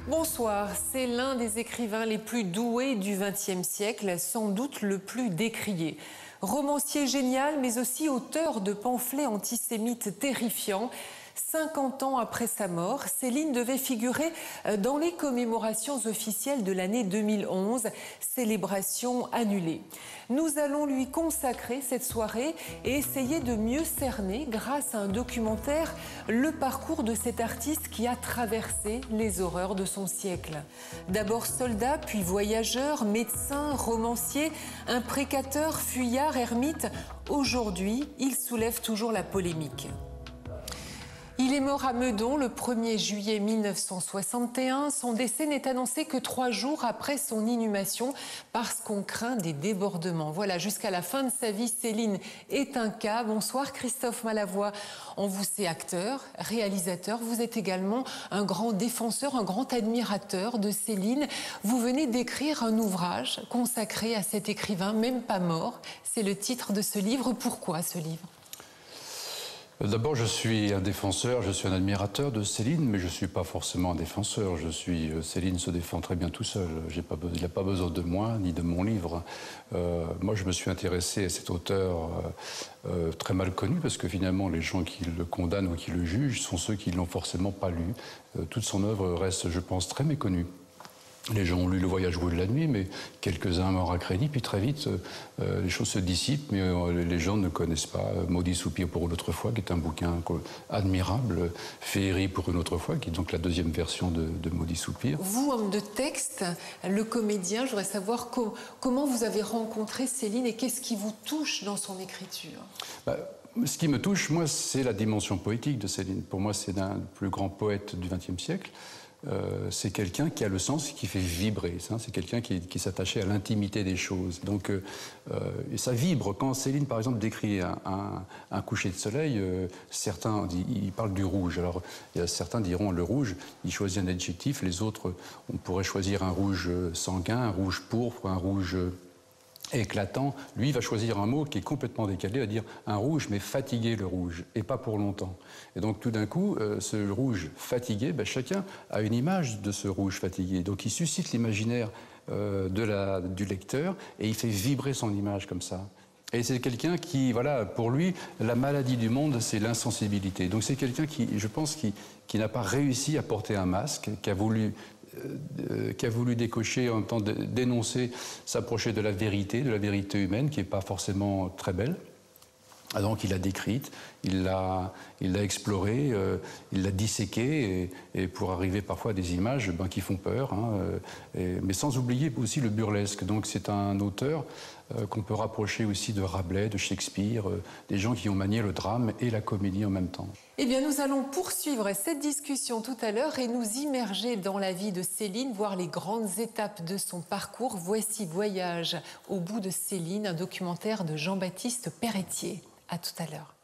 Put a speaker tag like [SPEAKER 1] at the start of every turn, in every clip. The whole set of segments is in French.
[SPEAKER 1] Bonsoir, c'est l'un des écrivains les plus doués du XXe siècle, sans doute le plus décrié. Romancier génial, mais aussi auteur de pamphlets antisémites terrifiants. 50 ans après sa mort, Céline devait figurer dans les commémorations officielles de l'année 2011, célébration annulée. Nous allons lui consacrer cette soirée et essayer de mieux cerner, grâce à un documentaire, le parcours de cet artiste qui a traversé les horreurs de son siècle. D'abord soldat, puis voyageur, médecin, romancier, imprécateur, fuyard, ermite, aujourd'hui, il soulève toujours la polémique. Il est mort à Meudon le 1er juillet 1961. Son décès n'est annoncé que 3 jours après son inhumation parce qu'on craint des débordements. Voilà, jusqu'à la fin de sa vie, Céline est un cas. Bonsoir Christophe Malavoie. On vous sait acteur, réalisateur. Vous êtes également un grand défenseur, un grand admirateur de Céline. Vous venez d'écrire un ouvrage consacré à cet écrivain, même pas mort. C'est le titre de ce livre. Pourquoi ce livre ?
[SPEAKER 2] D'abord, je suis un défenseur, je suis un admirateur de Céline, mais je ne suis pas forcément un défenseur. Céline se défend très bien tout seul. Il n'a pas besoin de moi, ni de mon livre. Moi, je me suis intéressé à cet auteur très mal connu, parce que finalement, les gens qui le condamnent ou qui le jugent sont ceux qui ne l'ont forcément pas lu. Toute son œuvre reste, je pense, très méconnue. Les gens ont lu Le Voyage rouge de la nuit, mais quelques-uns meurent à crédit, puis très vite, les choses se dissipent, mais les gens ne connaissent pas Maudit soupir pour une autre fois, qui est un bouquin admirable, Féerie pour une autre fois, qui est donc la deuxième version de Maudit soupir.
[SPEAKER 1] Vous, homme de texte, le comédien, je voudrais savoir comment vous avez rencontré Céline et qu'est-ce qui vous touche dans son écriture ?
[SPEAKER 2] Ce qui me touche, moi, c'est la dimension poétique de Céline. Pour moi, c'est l'un des plus grands poètes du XXe siècle. C'est quelqu'un qui a le sens, qui fait vibrer. C'est quelqu'un qui s'attachait à l'intimité des choses. Donc, ça vibre. Quand Céline, par exemple, décrit un coucher de soleil, certains ils parlent du rouge. Alors, certains diront le rouge, il choisit un adjectif. Les autres, on pourrait choisir un rouge sanguin, un rouge pourpre, un rouge éclatant. Lui, il va choisir un mot qui est complètement décalé, il va dire un rouge, mais fatigué le rouge, et pas pour longtemps. Et donc, tout d'un coup, ce rouge fatigué, chacun a une image de ce rouge fatigué. Donc, il suscite l'imaginaire du lecteur, et il fait vibrer son image comme ça. Et c'est quelqu'un qui, voilà, pour lui, la maladie du monde, c'est l'insensibilité. Donc, c'est quelqu'un qui, je pense, qui n'a pas réussi à porter un masque, qui a voulu décocher, en même temps dénoncer, s'approcher de la vérité humaine, qui n'est pas forcément très belle. Donc il l'a décrite, il l'a explorée, il l'a disséquée, et pour arriver parfois à des images qui font peur, mais sans oublier aussi le burlesque. Donc c'est un auteur qu'on peut rapprocher aussi de Rabelais, de Shakespeare, des gens qui ont manié le drame et la comédie en même temps.
[SPEAKER 1] Eh bien, nous allons poursuivre cette discussion tout à l'heure et nous immerger dans la vie de Céline, voir les grandes étapes de son parcours. Voici Voyage au bout de Céline, un documentaire de Jean-Baptiste Perretier. À tout à l'heure.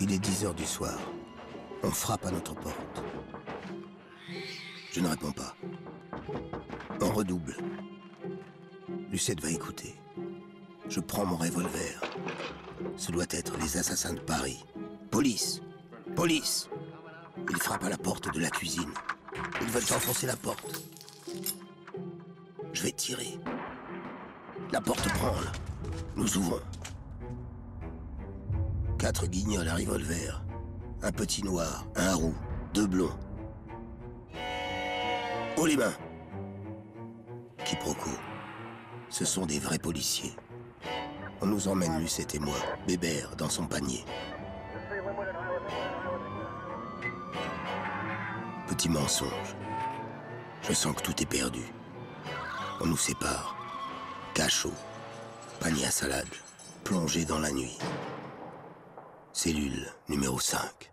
[SPEAKER 3] Il est 10h du soir. On frappe à notre porte. Je ne réponds pas. On redouble. Lucette va écouter. Je prends mon revolver. Ce doit être les assassins de Paris. Police! Police! Ils frappent à la porte de la cuisine. Ils veulent enfoncer la porte. Je vais tirer. La porte branle. Nous ouvrons. 4 guignols à revolver. Un petit noir, un roux, 2 blonds. Haut les mains! Quiproquo. Ce sont des vrais policiers. On nous emmène, Lucette et moi, Bébert, dans son panier. Petit mensonge. Je sens que tout est perdu. On nous sépare. Cachot. Panier à salade. Plongé dans la nuit. Cellule numéro 5.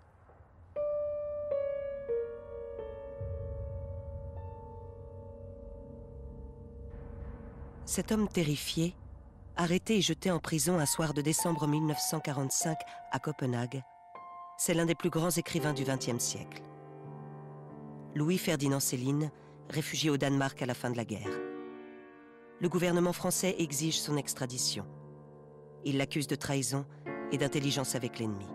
[SPEAKER 4] Cet homme terrifié, arrêté et jeté en prison un soir de décembre 1945 à Copenhague, c'est l'un des plus grands écrivains du XXe siècle. Louis-Ferdinand Céline, réfugié au Danemark à la fin de la guerre. le gouvernement français exige son extradition. Il l'accuse de trahison et d'intelligence avec l'ennemi.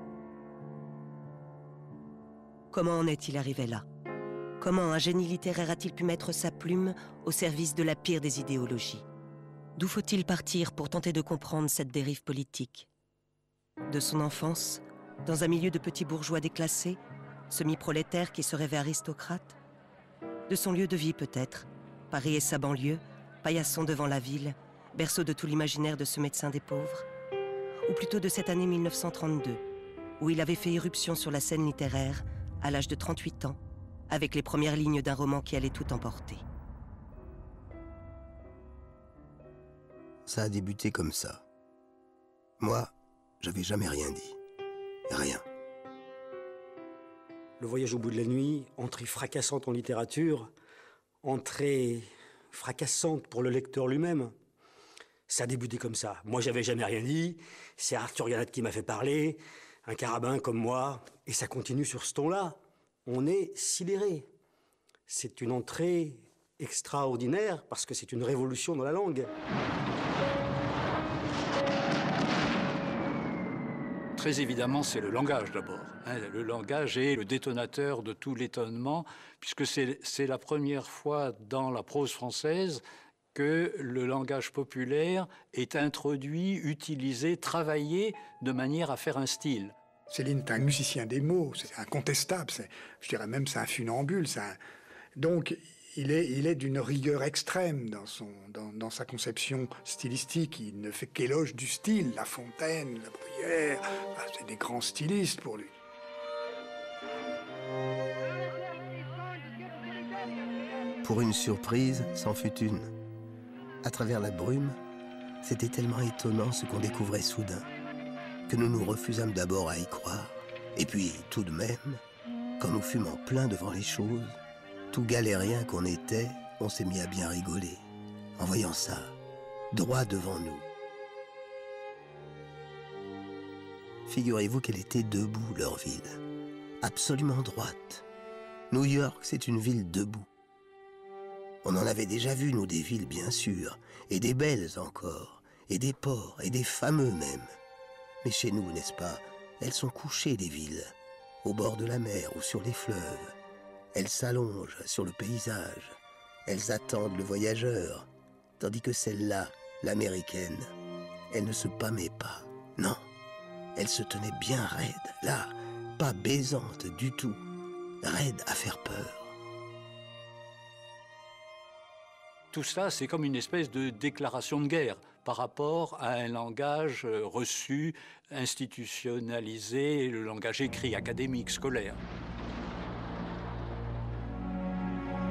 [SPEAKER 4] Comment en est-il arrivé là? Comment un génie littéraire a-t-il pu mettre sa plume au service de la pire des idéologies? D'où faut-il partir pour tenter de comprendre cette dérive politique? De son enfance, dans un milieu de petits bourgeois déclassés, semi-prolétaires qui se rêvaient aristocrates? De son lieu de vie peut-être, Paris et sa banlieue, paillasson devant la ville, berceau de tout l'imaginaire de ce médecin des pauvres? Ou plutôt de cette année 1932, où il avait fait irruption sur la scène littéraire à l'âge de 38 ans, avec les premières lignes d'un roman qui allait tout emporter.
[SPEAKER 3] Ça a débuté comme ça. Moi, j'avais jamais rien dit. Rien.
[SPEAKER 5] Le voyage au bout de la nuit, entrée fracassante en littérature, entrée fracassante pour le lecteur lui-même. Ça a débuté comme ça. Moi, j'avais jamais rien dit. C'est Arthur Ganat qui m'a fait parler, un carabin comme moi, et ça continue sur ce ton-là. On est sidéré. C'est une entrée extraordinaire parce que c'est une révolution dans la langue.
[SPEAKER 6] Très évidemment, c'est le langage d'abord. Le langage est le détonateur de tout l'étonnement, puisque c'est la première fois dans la prose française que le langage populaire est introduit, utilisé, travaillé de manière à faire un style.
[SPEAKER 7] Céline est un musicien des mots, c'est incontestable, je dirais même c'est un funambule. Donc il est d'une rigueur extrême dans sa conception stylistique. Il ne fait qu'éloge du style, La Fontaine, La Bruyère, c'est des grands stylistes pour lui.
[SPEAKER 3] Pour une surprise, c'en fut une. À travers la brume, c'était tellement étonnant ce qu'on découvrait soudain, que nous nous refusâmes d'abord à y croire. Et puis, tout de même, quand nous fûmes en plein devant les choses, tout galérien qu'on était, on s'est mis à bien rigoler, en voyant ça, droit devant nous. Figurez-vous qu'elle était debout, leur ville, absolument droite. New York, c'est une ville debout. On en avait déjà vu, nous, des villes, bien sûr, et des belles encore, et des ports, et des fameux même. Mais chez nous, n'est-ce pas, elles sont couchées, les villes, au bord de la mer ou sur les fleuves. Elles s'allongent sur le paysage, elles attendent le voyageur, tandis que celle-là, l'américaine, elle ne se pâmait pas, non, elle se tenait bien raide, là, pas baisante du tout, raide à faire peur.
[SPEAKER 6] Tout cela, c'est comme une espèce de déclaration de guerre par rapport à un langage reçu, institutionnalisé, le langage écrit, académique, scolaire.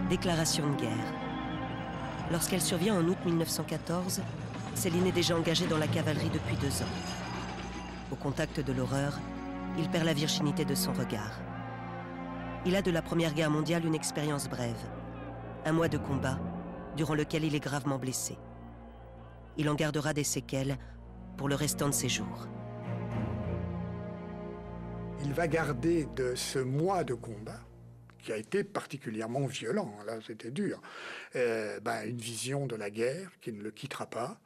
[SPEAKER 4] Déclaration de guerre. Lorsqu'elle survient en août 1914, Céline est déjà engagée dans la cavalerie depuis 2 ans. Au contact de l'horreur, il perd la virginité de son regard. Il a de la Première Guerre mondiale une expérience brève. 1 mois de combat, durant lequel il est gravement blessé. Il en gardera des séquelles pour le restant de ses jours.
[SPEAKER 7] Il va garder de ce mois de combat, qui a été particulièrement violent, là c'était dur, une vision de la guerre qui ne le quittera pas.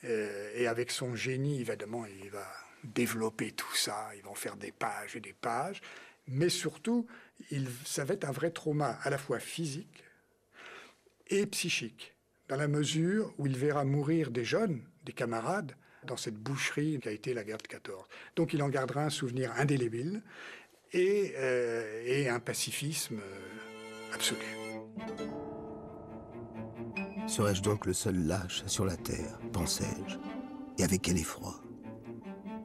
[SPEAKER 7] Et avec son génie, évidemment, il va développer tout ça, il va en faire des pages et des pages. Mais surtout, ça va être un vrai trauma, à la fois physique et psychique, dans la mesure où il verra mourir des jeunes, des camarades, dans cette boucherie qui a été la guerre de 14. Donc il en gardera un souvenir indélébile et un pacifisme absolu.
[SPEAKER 3] Serais-je donc le seul lâche sur la terre, pensais-je, et avec quel effroi.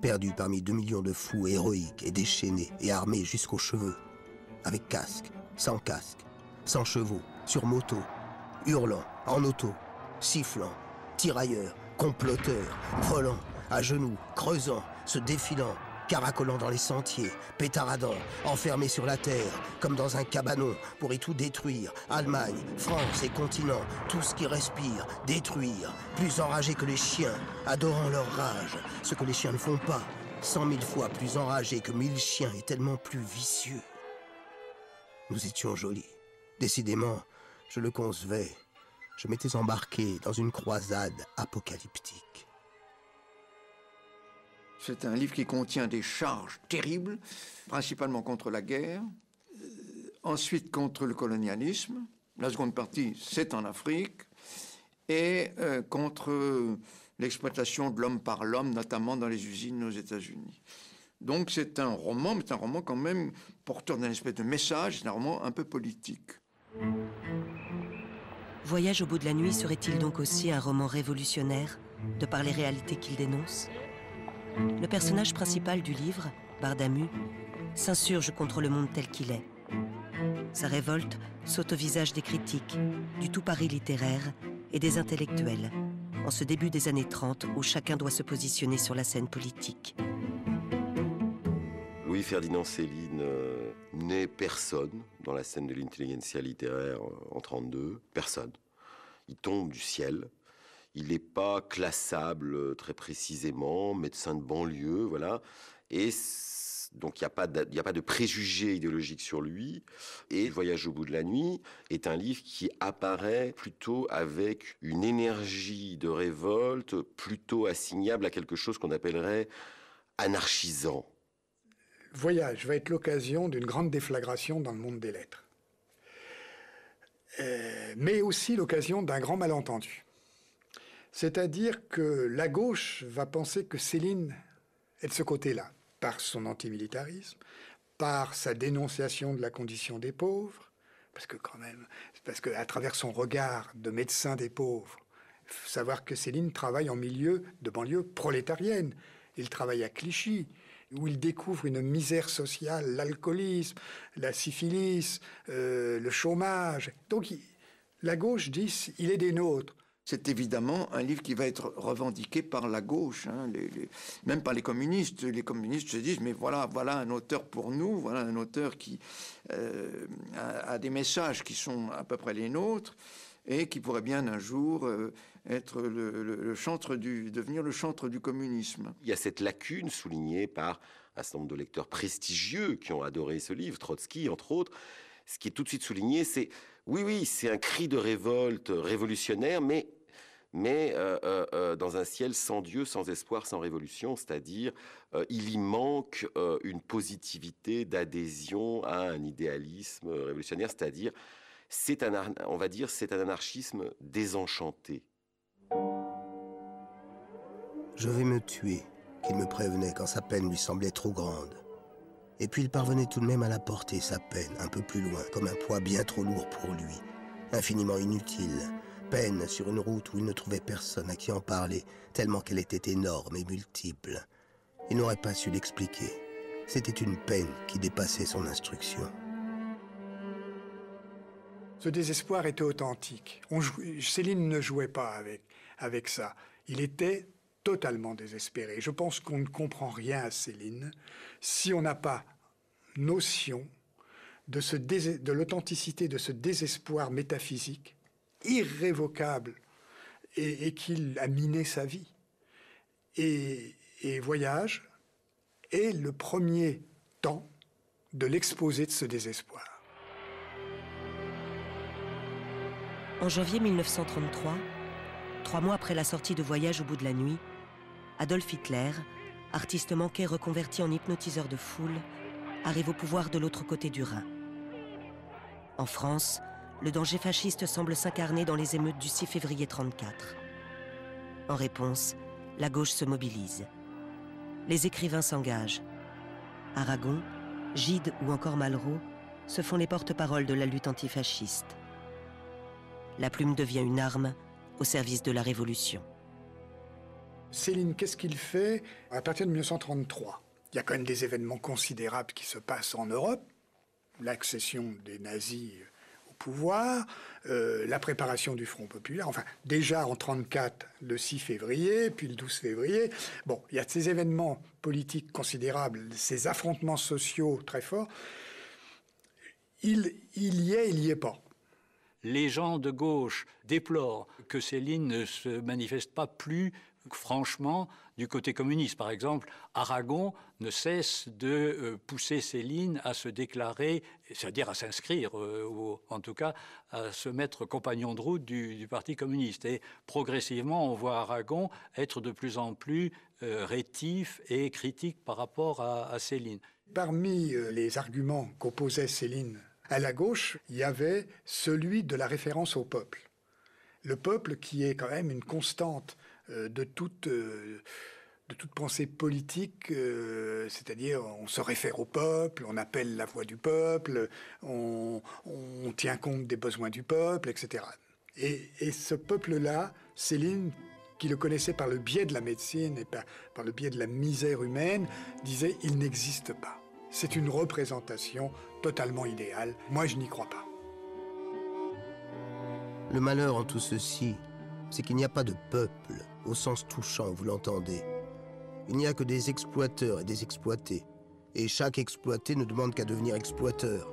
[SPEAKER 3] Perdu parmi 2 millions de fous héroïques et déchaînés et armés jusqu'aux cheveux, avec casque, sans chevaux, sur moto, hurlant, en auto, sifflant, tirailleurs, comploteurs, volant, à genoux, creusant, se défilant, caracolant dans les sentiers, pétaradant, enfermés sur la terre, comme dans un cabanon, pour y tout détruire, Allemagne, France et continent, tout ce qui respire, détruire, plus enragés que les chiens, adorant leur rage, ce que les chiens ne font pas, 100 000 fois plus enragés que 1000 chiens et tellement plus vicieux. Nous étions jolis. Décidément, je le concevais. je m'étais embarqué dans une croisade apocalyptique.
[SPEAKER 8] C'est un livre qui contient des charges terribles, principalement contre la guerre, ensuite contre le colonialisme. La seconde partie, c'est en Afrique, et contre l'exploitation de l'homme par l'homme, notamment dans les usines aux États-Unis. Donc c'est un roman, mais c'est un roman quand même porteur d'un espèce de message, c'est un roman un peu politique.
[SPEAKER 4] Voyage au bout de la nuit serait-il donc aussi un roman révolutionnaire, de par les réalités qu'il dénonce? Le personnage principal du livre, Bardamu, s'insurge contre le monde tel qu'il est. Sa révolte saute au visage des critiques, du tout Paris littéraire et des intellectuels, en ce début des années 30 où chacun doit se positionner sur la scène politique.
[SPEAKER 9] Louis-Ferdinand Céline n'est personne dans la scène de l'intelligentsia littéraire en 1932, personne. Il tombe du ciel. Il n'est pas classable très précisément, médecin de banlieue, voilà. Et donc il n'y a pas de préjugés idéologiques sur lui. Et Voyage au bout de la nuit est un livre qui apparaît plutôt avec une énergie de révolte plutôt assignable à quelque chose qu'on appellerait anarchisant.
[SPEAKER 7] Voyage va être l'occasion d'une grande déflagration dans le monde des lettres. Mais aussi l'occasion d'un grand malentendu. C'est-à-dire que la gauche va penser que Céline est de ce côté-là, par son antimilitarisme, par sa dénonciation de la condition des pauvres, parce qu'à travers son regard de médecin des pauvres, il faut savoir que Céline travaille en milieu de banlieue prolétarienne. Il travaille à Clichy, où il découvre une misère sociale, l'alcoolisme, la syphilis, le chômage. Donc la gauche dit, il est des nôtres.
[SPEAKER 8] C'est évidemment un livre qui va être revendiqué par la gauche, hein, même par les communistes. Les communistes se disent, mais voilà un auteur pour nous, voilà un auteur qui a des messages qui sont à peu près les nôtres et qui pourrait bien un jour être devenir le chantre du communisme.
[SPEAKER 9] Il y a cette lacune soulignée par un certain nombre de lecteurs prestigieux qui ont adoré ce livre, Trotsky entre autres. Ce qui est tout de suite souligné, c'est oui, c'est un cri de révolte révolutionnaire, mais dans un ciel sans Dieu, sans espoir, sans révolution, c'est-à-dire il y manque une positivité d'adhésion à un idéalisme révolutionnaire, c'est-à-dire c'est un anarchisme désenchanté.
[SPEAKER 3] Je vais me tuer, qu'il me prévenait quand sa peine lui semblait trop grande. Et puis il parvenait tout de même à la porter, sa peine, un peu plus loin, comme un poids bien trop lourd pour lui, infiniment inutile. Peine sur une route où il ne trouvait personne à qui en parler, tellement qu'elle était énorme et multiple. Il n'aurait pas su l'expliquer. C'était une peine qui dépassait son instruction.
[SPEAKER 7] Ce désespoir était authentique. Céline ne jouait pas avec ça. Il était totalement désespéré. Je pense qu'on ne comprend rien à Céline si on n'a pas notion de l'authenticité de ce désespoir métaphysique irrévocable et qu'il a miné sa vie. Et Voyage est le premier temps de l'exposé de ce désespoir.
[SPEAKER 4] En janvier 1933, 3 mois après la sortie de Voyage au bout de la nuit, Adolf Hitler, artiste manqué reconverti en hypnotiseur de foule, arrive au pouvoir de l'autre côté du Rhin. En France, le danger fasciste semble s'incarner dans les émeutes du 6 février 1934. En réponse, la gauche se mobilise. Les écrivains s'engagent. Aragon, Gide ou encore Malraux se font les porte-paroles de la lutte antifasciste. La plume devient une arme au service de la Révolution.
[SPEAKER 7] Céline, qu'est-ce qu'il fait à partir de 1933 ? Il y a quand même des événements considérables qui se passent en Europe. L'accession des nazis au pouvoir, la préparation du Front populaire. Enfin, déjà en 1934, le 6 février, puis le 12 février. Bon, il y a ces événements politiques considérables, ces affrontements sociaux très forts. Il y est pas.
[SPEAKER 6] Les gens de gauche déplorent que Céline ne se manifeste pas plus franchement du côté communiste. Par exemple, Aragon ne cesse de pousser Céline à se déclarer, c'est-à-dire à s'inscrire, ou en tout cas à se mettre compagnon de route du Parti communiste. Et progressivement, on voit Aragon être de plus en plus rétif et critique par rapport à Céline.
[SPEAKER 7] Parmi les arguments qu'opposait Céline à la gauche, il y avait celui de la référence au peuple. Le peuple qui est quand même une constante de toute pensée politique, c'est-à-dire on se réfère au peuple, on appelle la voix du peuple, on tient compte des besoins du peuple, etc. Et ce peuple-là, Céline, qui le connaissait par le biais de la médecine et par le biais de la misère humaine, disait « il n'existe pas ». C'est une représentation totalement idéale. Moi, je n'y crois pas.
[SPEAKER 3] Le malheur en tout ceci, c'est qu'il n'y a pas de peuple, au sens touchant, vous l'entendez. Il n'y a que des exploiteurs et des exploités. Et chaque exploité ne demande qu'à devenir exploiteur.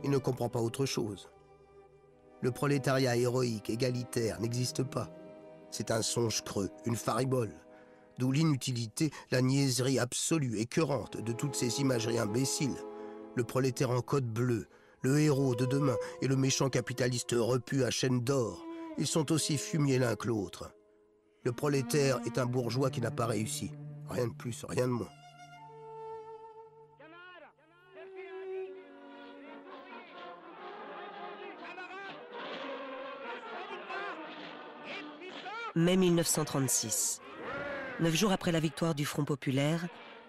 [SPEAKER 3] Il ne comprend pas autre chose. Le prolétariat héroïque, égalitaire, n'existe pas. C'est un songe creux, une faribole. D'où l'inutilité, la niaiserie absolue, écœurante de toutes ces imageries imbéciles. Le prolétaire en code bleu, le héros de demain et le méchant capitaliste repu à chaîne d'or, ils sont aussi fumiers l'un que l'autre. Le prolétaire est un bourgeois qui n'a pas réussi. Rien de plus, rien de moins.
[SPEAKER 4] Mai 1936. 9 jours après la victoire du Front populaire,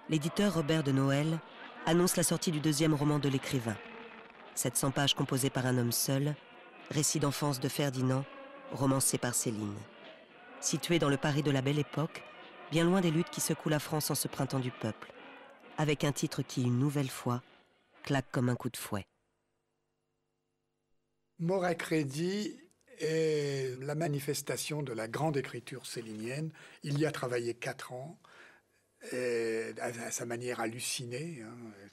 [SPEAKER 4] l'éditeur Robert de Noël annonce la sortie du deuxième roman de l'écrivain. 700 pages composées par un homme seul, récit d'enfance de Ferdinand, romancé par Céline. Situé dans le Paris de la Belle Époque, bien loin des luttes qui secouent la France en ce printemps du peuple, avec un titre qui, une nouvelle fois, claque comme un coup de fouet.
[SPEAKER 7] Mort à crédit est la manifestation de la grande écriture célinienne. Il y a travaillé 4 ans, à sa manière hallucinée.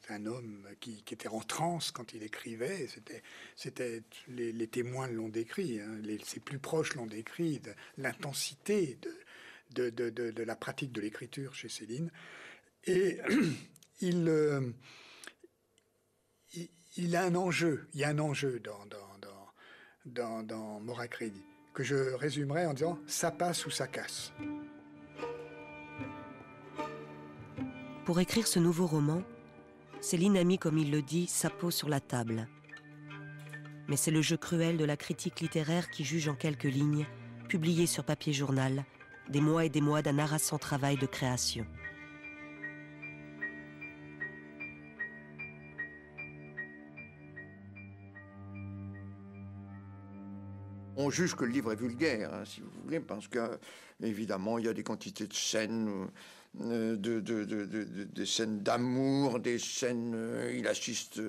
[SPEAKER 7] C'est un homme qui était en transe quand il écrivait. Les témoins l'ont décrit, ses plus proches l'ont décrit, de l'intensité de la pratique de l'écriture chez Céline. Et il a un enjeu, il y a un enjeu dans Mort à crédit, que je résumerai en disant « ça passe ou ça casse ».
[SPEAKER 4] Pour écrire ce nouveau roman, Céline a mis, comme il le dit, sa peau sur la table. Mais c'est le jeu cruel de la critique littéraire qui juge en quelques lignes, publiées sur papier journal, des mois et des mois d'un harassant travail de création.
[SPEAKER 8] On juge que le livre est vulgaire, si vous voulez, parce que, évidemment, il y a des quantités de scènes, des scènes d'amour, des scènes, il assiste,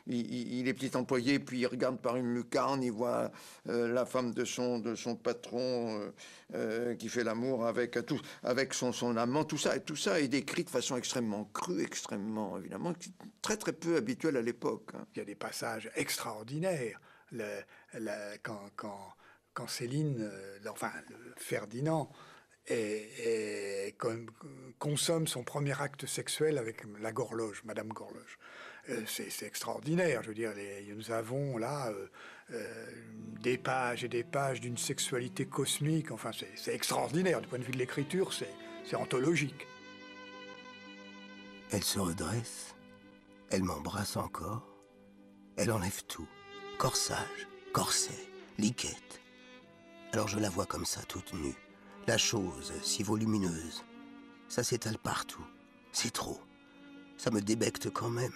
[SPEAKER 8] il est petit employé, puis il regarde par une lucarne, il voit la femme de son patron qui fait l'amour avec son amant, tout ça est décrit de façon extrêmement crue, extrêmement, évidemment, très très peu habituelle à l'époque.
[SPEAKER 7] Il y a des passages extraordinaires. Quand Céline, Ferdinand, consomme son premier acte sexuel avec la Gorloge, Madame Gorloge. C'est extraordinaire. Je veux dire, nous avons là des pages et des pages d'une sexualité cosmique. Enfin, c'est extraordinaire. Du point de vue de l'écriture, c'est anthologique.
[SPEAKER 3] Elle se redresse, elle m'embrasse encore, elle enlève tout. Corsage, corset, liquette. Alors je la vois comme ça, toute nue. La chose, si volumineuse. Ça s'étale partout. C'est trop. Ça me débecte quand même.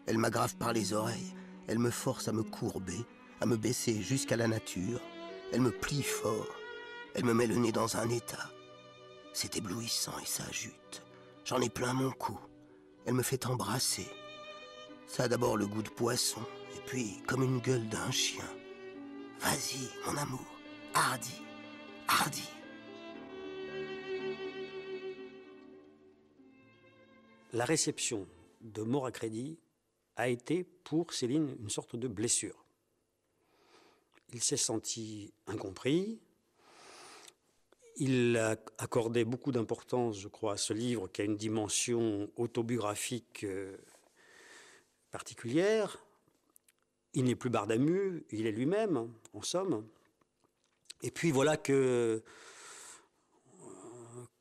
[SPEAKER 3] Elle m'aggrave par les oreilles. Elle me force à me courber, à me baisser jusqu'à la nature. Elle me plie fort. Elle me met le nez dans un état. C'est éblouissant et ça jute. J'en ai plein mon cou. Elle me fait embrasser. Ça a d'abord le goût de poisson. Et puis, comme une gueule d'un chien. Vas-y, mon amour, hardi, hardi.
[SPEAKER 5] La réception de Mort à crédit a été pour Céline une sorte de blessure. Il s'est senti incompris, Il a accordé beaucoup d'importance, je crois, à ce livre qui a une dimension autobiographique particulière. Il n'est plus Bardamu, il est lui-même, en somme. Et puis voilà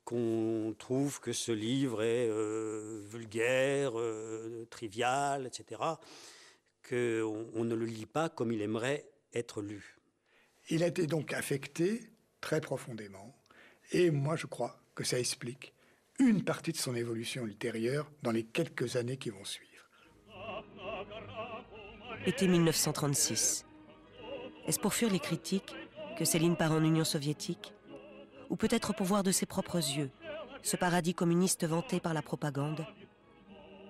[SPEAKER 5] qu'on trouve que ce livre est vulgaire, trivial, etc., qu'on ne le lit pas comme il aimerait être lu.
[SPEAKER 7] Il a été donc affecté très profondément, et moi je crois que ça explique une partie de son évolution ultérieure dans les quelques années qui vont suivre.
[SPEAKER 4] Été 1936. Est-ce pour fuir les critiques que Céline part en Union soviétique? Ou peut-être pour voir de ses propres yeux ce paradis communiste vanté par la propagande?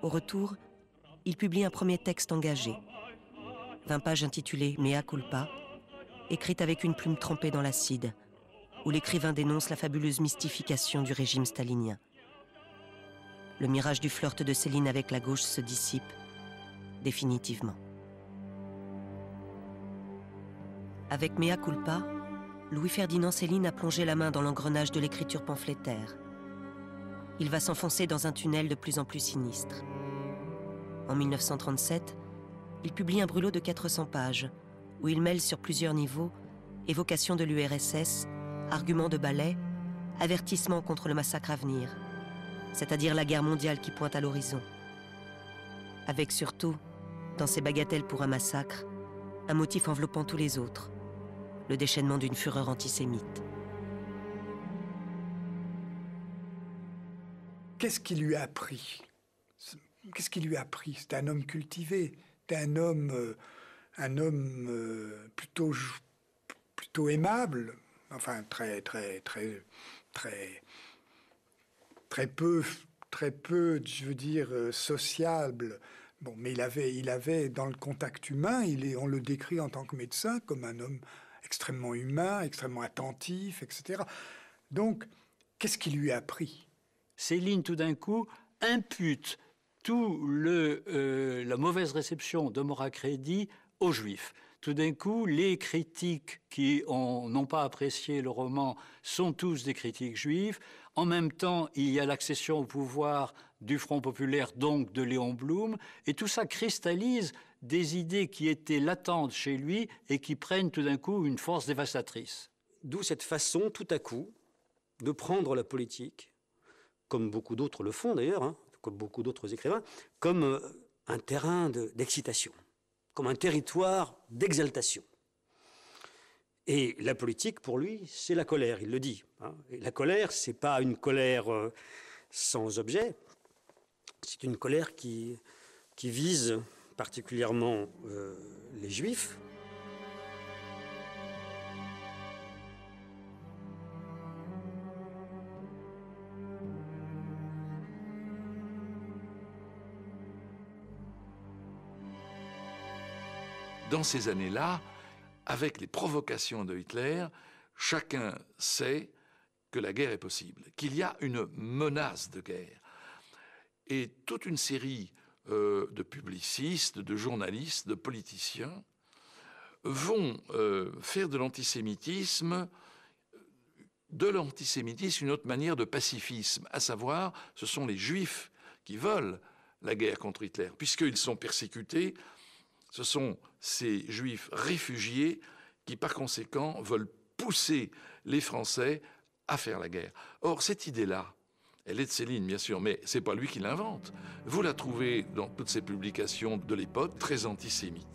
[SPEAKER 4] Au retour, il publie un premier texte engagé, 20 pages intitulé « Mea culpa », écrite avec une plume trempée dans l'acide, où l'écrivain dénonce la fabuleuse mystification du régime stalinien. Le mirage du flirt de Céline avec la gauche se dissipe définitivement. Avec Mea culpa, Louis-Ferdinand Céline a plongé la main dans l'engrenage de l'écriture pamphlétaire. Il va s'enfoncer dans un tunnel de plus en plus sinistre. En 1937, il publie un brûlot de 400 pages, où il mêle sur plusieurs niveaux évocation de l'URSS, arguments de ballet, avertissement contre le massacre à venir, c'est-à-dire la guerre mondiale qui pointe à l'horizon. Avec surtout, dans ses bagatelles pour un massacre, un motif enveloppant tous les autres, le déchaînement d'une fureur antisémite.
[SPEAKER 7] Qu'est-ce qui lui a appris? Qu'est-ce qui lui a appris? C'était un homme cultivé, c'était un homme plutôt aimable, enfin très peu, je veux dire, sociable. Bon, mais il avait dans le contact humain, on le décrit en tant que médecin comme un homme extrêmement humain, extrêmement attentif, etc. Donc, qu'est-ce qui lui a appris?
[SPEAKER 6] Céline, tout d'un coup, impute la mauvaise réception de Maura Credy aux Juifs. Tout d'un coup, les critiques qui n'ont pas apprécié le roman sont tous des critiques juives. En même temps, il y a l'accession au pouvoir du Front populaire, donc de Léon Blum, et tout ça cristallise des idées qui étaient latentes chez lui et qui prennent tout d'un coup une force dévastatrice.
[SPEAKER 5] D'où cette façon, tout à coup, de prendre la politique, comme beaucoup d'autres le font d'ailleurs, hein, comme beaucoup d'autres écrivains, comme un terrain d'excitation, comme un territoire d'exaltation. Et la politique, pour lui, c'est la colère, il le dit. Hein. Et la colère, c'est pas une colère sans objet, c'est une colère qui vise particulièrement les Juifs.
[SPEAKER 10] Dans ces années-là, avec les provocations de Hitler, chacun sait que la guerre est possible, qu'il y a une menace de guerre. Et toute une série de publicistes, de journalistes, de politiciens vont faire de l'antisémitisme une autre manière de pacifisme, à savoir, ce sont les Juifs qui veulent la guerre contre Hitler, puisqu'ils sont persécutés. Ce sont ces Juifs réfugiés qui, par conséquent, veulent pousser les Français à faire la guerre. Or, cette idée-là, elle est de Céline, bien sûr, mais ce n'est pas lui qui l'invente. Vous la trouvez dans toutes ces publications de l'époque, très antisémites.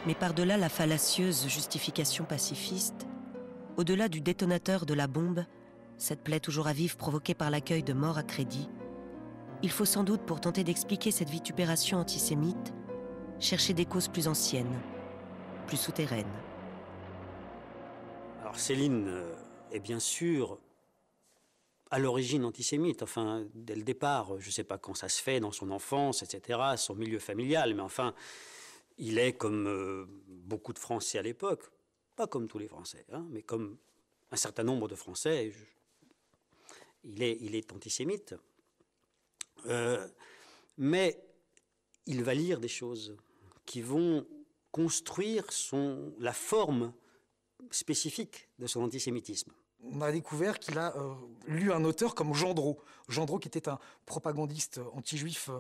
[SPEAKER 4] Mais par-delà la fallacieuse justification pacifiste, au-delà du détonateur de la bombe, cette plaie toujours à vif provoquée par l'accueil de Maura Credy, il faut sans doute, pour tenter d'expliquer cette vitupération antisémite, chercher des causes plus anciennes, plus souterraines.
[SPEAKER 5] Alors Céline est bien sûr à l'origine antisémite, enfin dès le départ, je ne sais pas quand ça se fait, dans son enfance, etc., son milieu familial, mais enfin, il est comme beaucoup de Français à l'époque, pas comme tous les Français, hein, mais comme un certain nombre de Français, il est antisémite, mais il va lire des choses qui vont construire la forme spécifique de son antisémitisme.
[SPEAKER 11] On a découvert qu'il a lu un auteur comme Gendreau. Gendreau qui était un propagandiste anti-juif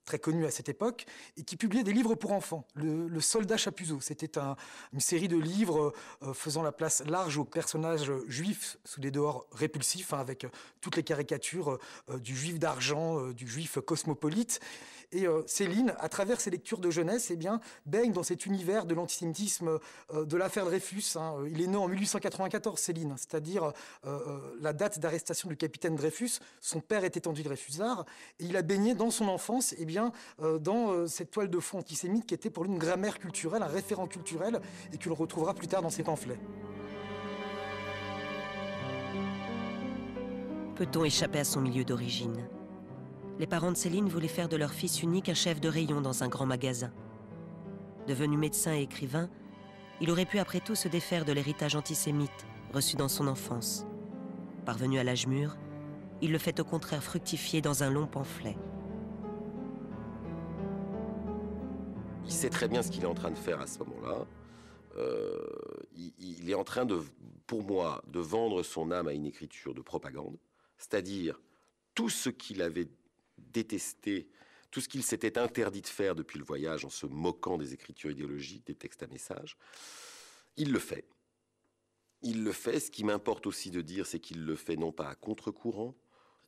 [SPEAKER 11] très connu à cette époque, et qui publiait des livres pour enfants. Le Soldat Chapuzot, c'était une série de livres faisant la place large aux personnages juifs sous des dehors répulsifs, avec toutes les caricatures du juif d'argent, du juif cosmopolite. Et Céline, à travers ses lectures de jeunesse, eh bien, baigne dans cet univers de l'antisémitisme de l'affaire Dreyfus. Il est né en 1894, Céline, c'est-à-dire la date d'arrestation du capitaine Dreyfus. Son père était Henri Dreyfusard, et il a baigné dans son enfance dans cette toile de fond antisémite qui était pour lui une grammaire culturelle, un référent culturel, et que l'on retrouvera plus tard dans ses pamphlets.
[SPEAKER 4] Peut-on échapper à son milieu d'origine? Les parents de Céline voulaient faire de leur fils unique un chef de rayon dans un grand magasin. Devenu médecin et écrivain, il aurait pu après tout se défaire de l'héritage antisémite reçu dans son enfance. Parvenu à l'âge mûr, il le fait au contraire fructifier dans un long pamphlet.
[SPEAKER 9] Il sait très bien ce qu'il est en train de faire à ce moment-là. Il est en train, pour moi, de vendre son âme à une écriture de propagande, c'est-à-dire tout ce qu'il avait détesté, tout ce qu'il s'était interdit de faire depuis le voyage en se moquant des écritures idéologiques, des textes à message, il le fait. Il le fait. Ce qui m'importe aussi de dire, c'est qu'il le fait non pas à contre-courant,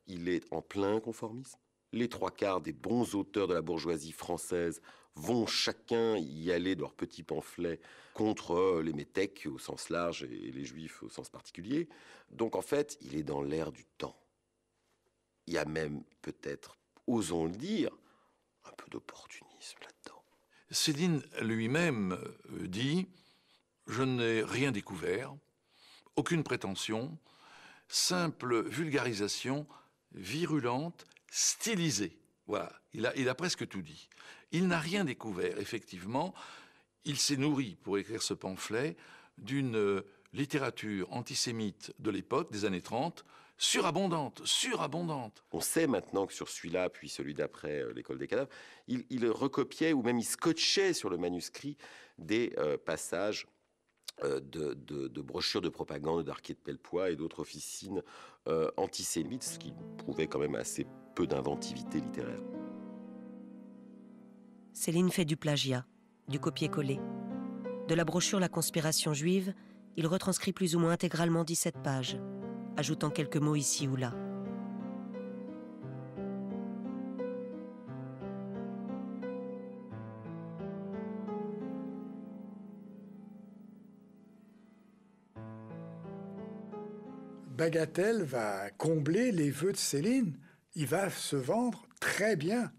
[SPEAKER 9] il est en plein conformisme. Les trois quarts des bons auteurs de la bourgeoisie française vont chacun y aller de leurs petits pamphlets contre les métèques au sens large et les juifs au sens particulier. Donc en fait, il est dans l'air du temps. Il y a même peut-être, osons le dire, un peu d'opportunisme là-dedans.
[SPEAKER 10] Céline lui-même dit « Je n'ai rien découvert, aucune prétention, simple vulgarisation virulente, stylisée. » Voilà, il a presque tout dit. Il n'a rien découvert, effectivement. Il s'est nourri, pour écrire ce pamphlet, d'une littérature antisémite de l'époque, des années 30, surabondante.
[SPEAKER 9] On sait maintenant que sur celui-là, puis celui d'après, L'école des cadavres, il recopiait ou même il scotchait sur le manuscrit des passages de brochures de propagande d'Arquier de Pellepoix et d'autres officines antisémites, ce qui prouvait quand même assez peu d'inventivité littéraire.
[SPEAKER 4] Céline fait du plagiat, du copier-coller. De la brochure La conspiration juive, il retranscrit plus ou moins intégralement 17 pages, ajoutant quelques mots ici ou là.
[SPEAKER 7] Bagatelle va combler les vœux de Céline. Il va se vendre très bien.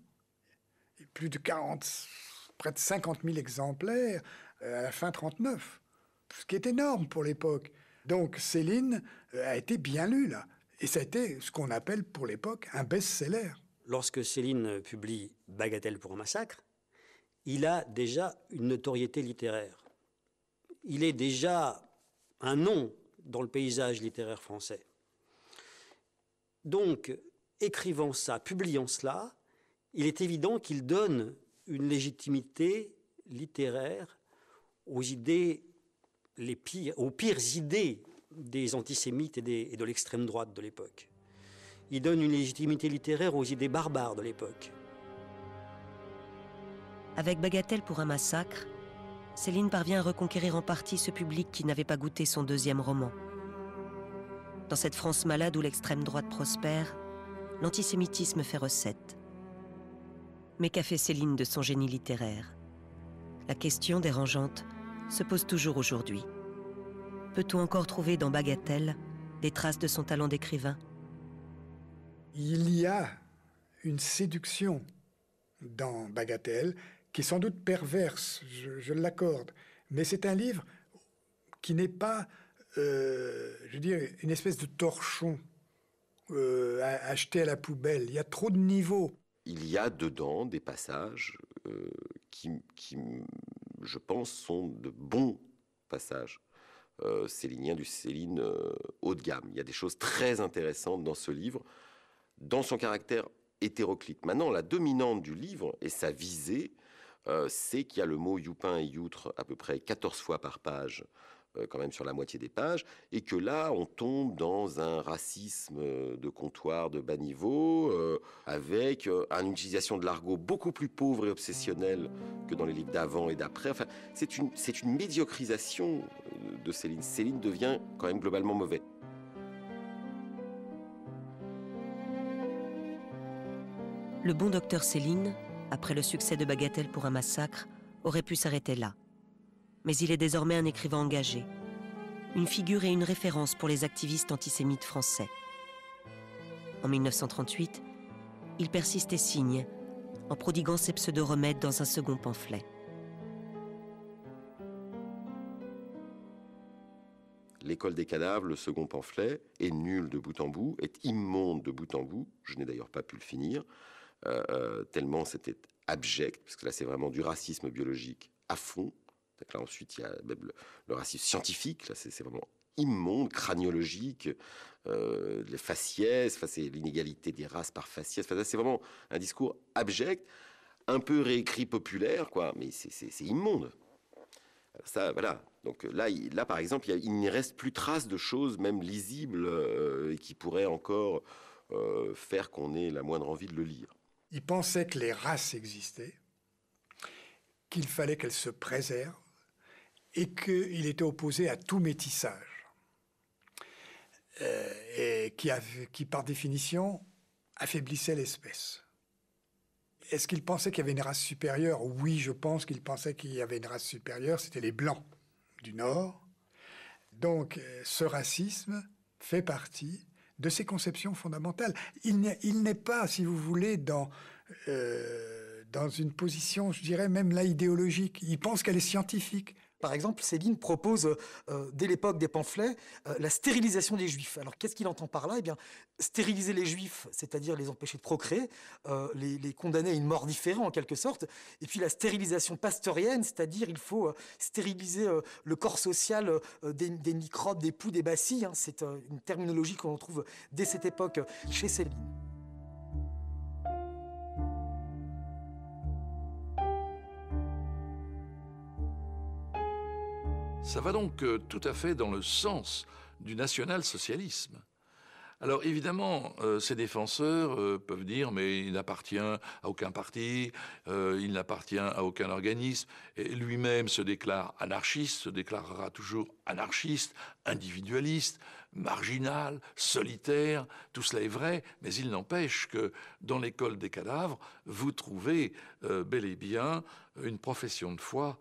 [SPEAKER 7] Plus de 40, près de 50 000 exemplaires à la fin 39, ce qui est énorme pour l'époque. Donc Céline a été bien lue là. Et ça a été ce qu'on appelle pour l'époque un best-seller.
[SPEAKER 5] Lorsque Céline publie Bagatelle pour un massacre, il a déjà une notoriété littéraire. Il est déjà un nom dans le paysage littéraire français. Donc, écrivant ça, publiant cela, il est évident qu'il donne une légitimité littéraire aux idées aux pires idées des antisémites et de l'extrême droite de l'époque. Il donne une légitimité littéraire aux idées barbares de l'époque.
[SPEAKER 4] Avec Bagatelle pour un massacre, Céline parvient à reconquérir en partie ce public qui n'avait pas goûté son deuxième roman. Dans cette France malade où l'extrême droite prospère, l'antisémitisme fait recette. Mais qu'a fait Céline de son génie littéraire? La question dérangeante se pose toujours aujourd'hui. Peut-on encore trouver dans Bagatelle des traces de son talent d'écrivain?
[SPEAKER 7] Il y a une séduction dans Bagatelle qui est sans doute perverse, je l'accorde, mais c'est un livre qui n'est pas, je veux dire, une espèce de torchon acheté à la poubelle. Il y a trop de niveaux.
[SPEAKER 9] Il y a dedans des passages qui, je pense, sont de bons passages célinien, du Céline haut de gamme. Il y a des choses très intéressantes dans ce livre, dans son caractère hétéroclite. Maintenant, la dominante du livre et sa visée, c'est qu'il y a le mot youpin et youtre à peu près 14 fois par page, quand même sur la moitié des pages, et que là, on tombe dans un racisme de comptoir de bas niveau, avec une utilisation de l'argot beaucoup plus pauvre et obsessionnelle que dans les livres d'avant et d'après. Enfin, c'est une médiocrisation de Céline. Céline devient quand même globalement mauvais.
[SPEAKER 4] Le bon docteur Céline, après le succès de Bagatelle pour un massacre, aurait pu s'arrêter là. Mais il est désormais un écrivain engagé, une figure et une référence pour les activistes antisémites français. En 1938, il persiste et signe, en prodiguant ses pseudo-remèdes dans un second pamphlet.
[SPEAKER 9] L'école des cadavres, le second pamphlet, est nul de bout en bout, est immonde de bout en bout. Je n'ai d'ailleurs pas pu le finir, tellement c'était abject, parce que là c'est vraiment du racisme biologique à fond. Là, ensuite, il y a même le racisme scientifique, là c'est vraiment immonde, craniologique, les faciès, c'est l'inégalité des races par faciès. C'est vraiment un discours abject, un peu réécrit populaire, quoi, mais c'est immonde. Alors ça, voilà. Donc là, par exemple, il n'y reste plus trace de choses, même lisibles, et qui pourraient encore faire qu'on ait la moindre envie de le lire.
[SPEAKER 7] Il pensait que les races existaient, qu'il fallait qu'elles se préservent, et qu'il était opposé à tout métissage, et qui, par définition, affaiblissait l'espèce. Est-ce qu'il pensait qu'il y avait une race supérieure? Oui, je pense qu'il pensait qu'il y avait une race supérieure, c'était les Blancs du Nord. Donc, ce racisme fait partie de ses conceptions fondamentales. Il n'est pas, si vous voulez, dans une position, je dirais même là, idéologique. Il pense qu'elle est scientifique.
[SPEAKER 11] Par exemple, Céline propose, dès l'époque des pamphlets, la stérilisation des Juifs. Alors, qu'est-ce qu'il entend par là? Eh bien, stériliser les Juifs, c'est-à-dire les empêcher de procréer, les condamner à une mort différente, en quelque sorte. Et puis, la stérilisation pasteurienne, c'est-à-dire il faut stériliser le corps social des microbes, des poux, des bacilles. Hein. C'est une terminologie qu'on trouve dès cette époque chez Céline.
[SPEAKER 10] Ça va donc tout à fait dans le sens du national-socialisme. Alors évidemment, ces défenseurs peuvent dire mais il n'appartient à aucun parti, il n'appartient à aucun organisme, et lui-même se déclare anarchiste, se déclarera toujours anarchiste, individualiste, marginal, solitaire, tout cela est vrai, mais il n'empêche que dans l'école des cadavres, vous trouvez bel et bien une profession de foi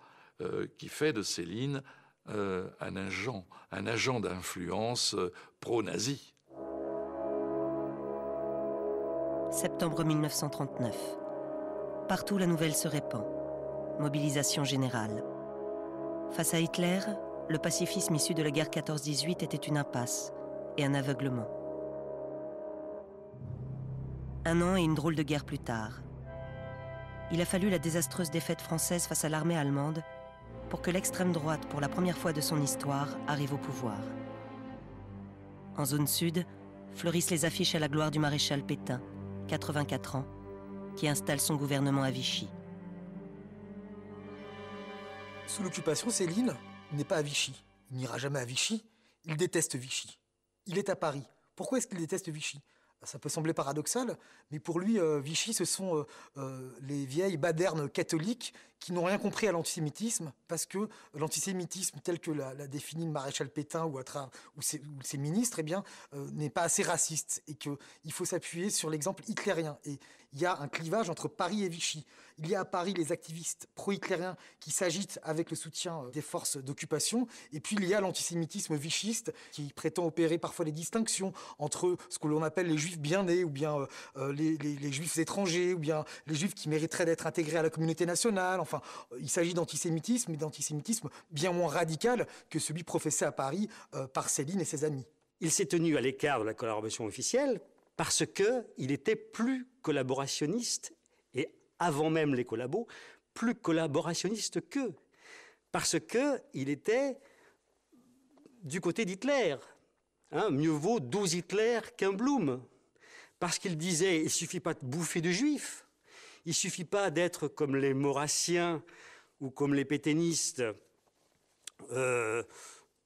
[SPEAKER 10] qui fait de Céline un agent d'influence pro-nazi.
[SPEAKER 4] Septembre 1939. Partout, la nouvelle se répand. Mobilisation générale. Face à Hitler, le pacifisme issu de la guerre 14-18 était une impasse et un aveuglement. Un an et une drôle de guerre plus tard. Il a fallu la désastreuse défaite française face à l'armée allemande pour que l'extrême droite, pour la première fois de son histoire, arrive au pouvoir. En zone sud, fleurissent les affiches à la gloire du maréchal Pétain, 84 ans, qui installe son gouvernement à Vichy.
[SPEAKER 11] Sous l'occupation, Céline n'est pas à Vichy. Il n'ira jamais à Vichy. Il déteste Vichy. Il est à Paris. Pourquoi est-ce qu'il déteste Vichy? Ça peut sembler paradoxal, mais pour lui, Vichy, ce sont les vieilles badernes catholiques qui n'ont rien compris à l'antisémitisme, parce que l'antisémitisme tel que l'a défini le maréchal Pétain ou ses ministres, eh bien, n'est pas assez raciste, et qu'il faut s'appuyer sur l'exemple hitlérien. Et il y a un clivage entre Paris et Vichy. Il y a à Paris les activistes pro-hitlériens qui s'agitent avec le soutien des forces d'occupation, et puis il y a l'antisémitisme vichiste qui prétend opérer parfois les distinctions entre ce que l'on appelle les juifs bien nés, ou bien les juifs étrangers, ou bien les juifs qui mériteraient d'être intégrés à la communauté nationale. Enfin, il s'agit d'antisémitisme, mais d'antisémitisme bien moins radical que celui professé à Paris par Céline et ses amis.
[SPEAKER 5] Il s'est tenu à l'écart de la collaboration officielle parce qu'il était plus collaborationniste, et avant même les collabos, plus collaborationniste qu'eux. Parce qu'il était du côté d'Hitler. Hein, mieux vaut 12 Hitler qu'un Blum. Parce qu'il disait, il ne suffit pas de bouffer de juifs, il ne suffit pas d'être comme les maurassiens ou comme les pétainistes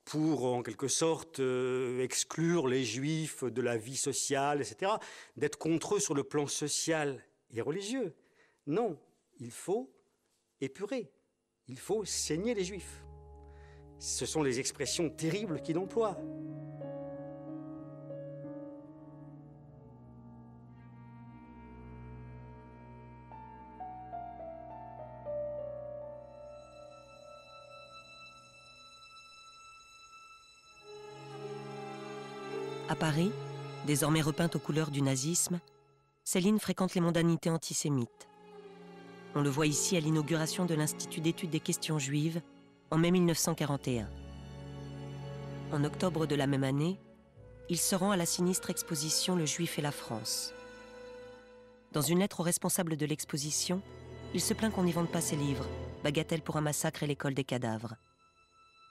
[SPEAKER 5] pour, en quelque sorte, exclure les juifs de la vie sociale, etc., d'être contre eux sur le plan social et religieux. Non, il faut épurer, il faut saigner les juifs. Ce sont les expressions terribles qu'il emploie.
[SPEAKER 4] À Paris, désormais repeinte aux couleurs du nazisme, Céline fréquente les mondanités antisémites. On le voit ici à l'inauguration de l'Institut d'études des questions juives en mai 1941. En octobre de la même année, il se rend à la sinistre exposition Le Juif et la France. Dans une lettre au responsable de l'exposition, il se plaint qu'on n'y vende pas ses livres, Bagatelle pour un massacre et l'école des cadavres.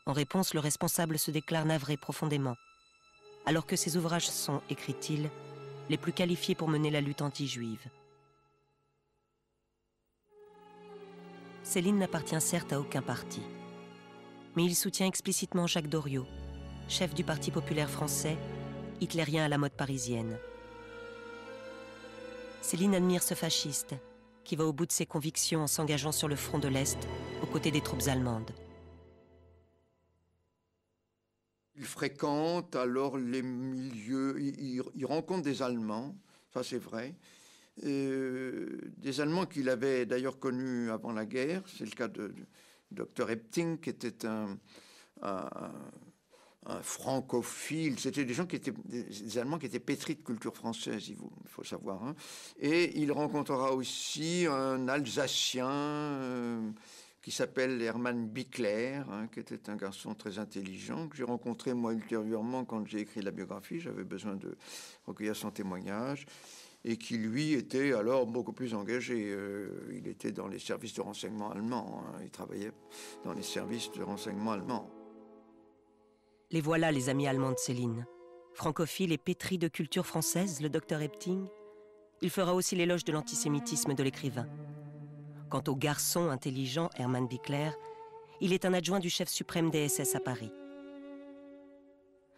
[SPEAKER 4] En réponse, le responsable se déclare navré profondément, alors que ses ouvrages sont, écrit-il, les plus qualifiés pour mener la lutte anti-juive. Céline n'appartient certes à aucun parti, mais il soutient explicitement Jacques Doriot, chef du Parti populaire français, hitlérien à la mode parisienne. Céline admire ce fasciste, qui va au bout de ses convictions en s'engageant sur le front de l'Est, aux côtés des troupes allemandes.
[SPEAKER 8] Il fréquente alors les milieux, il rencontre des Allemands, ça c'est vrai, des Allemands qu'il avait d'ailleurs connus avant la guerre. C'est le cas de Dr Epting, qui était un francophile. C'était des gens qui étaient des Allemands qui étaient pétris de culture française, il faut savoir. Hein. Et il rencontrera aussi un Alsacien qui s'appelle Hermann Bickler, hein, qui était un garçon très intelligent, que j'ai rencontré moi ultérieurement quand j'ai écrit la biographie. J'avais besoin de recueillir son témoignage, et qui lui était alors beaucoup plus engagé. Il était dans les services de renseignement allemands, hein. Il travaillait dans les services de renseignement allemands.
[SPEAKER 4] Les voilà, les amis allemands de Céline. Francophile et pétri de culture française, le docteur Epting, il fera aussi l'éloge de l'antisémitisme de l'écrivain. Quant au garçon intelligent Hermann Bickler, il est un adjoint du chef suprême des SS à Paris.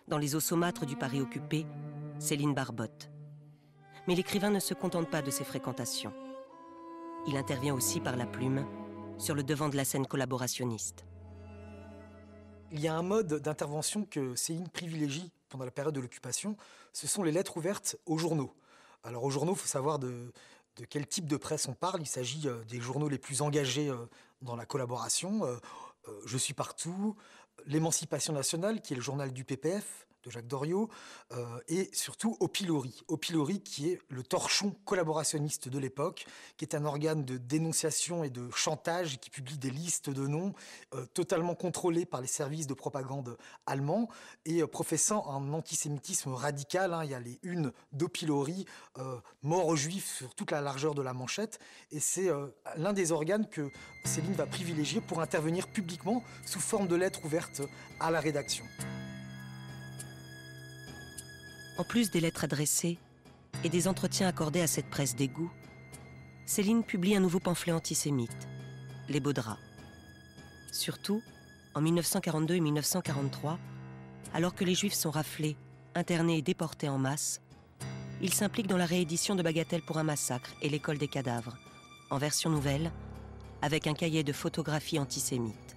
[SPEAKER 4] Dans les eaux saumâtres du Paris occupé, Céline barbote. Mais l'écrivain ne se contente pas de ses fréquentations. Il intervient aussi par la plume sur le devant de la scène collaborationniste.
[SPEAKER 11] Il y a un mode d'intervention que Céline privilégie pendant la période de l'occupation, ce sont les lettres ouvertes aux journaux. Alors aux journaux, il faut savoir de quel type de presse on parle. Il s'agit des journaux les plus engagés dans la collaboration. Je suis partout, l'Émancipation nationale, qui est le journal du PPF, de Jacques Doriot, et surtout Au Pilori. Au Pilori, qui est le torchon collaborationniste de l'époque, qui est un organe de dénonciation et de chantage, qui publie des listes de noms totalement contrôlés par les services de propagande allemands et professant un antisémitisme radical. Hein. Il y a les unes d'Au Pilori, mort aux juifs sur toute la largeur de la manchette, et c'est l'un des organes que Céline va privilégier pour intervenir publiquement sous forme de lettres ouvertes à la rédaction.
[SPEAKER 4] En plus des lettres adressées et des entretiens accordés à cette presse d'égout, Céline publie un nouveau pamphlet antisémite, Les Beaux Draps. Surtout, en 1942 et 1943, alors que les Juifs sont raflés, internés et déportés en masse, il s'implique dans la réédition de Bagatelle pour un massacre et l'école des cadavres, en version nouvelle, avec un cahier de photographies antisémites.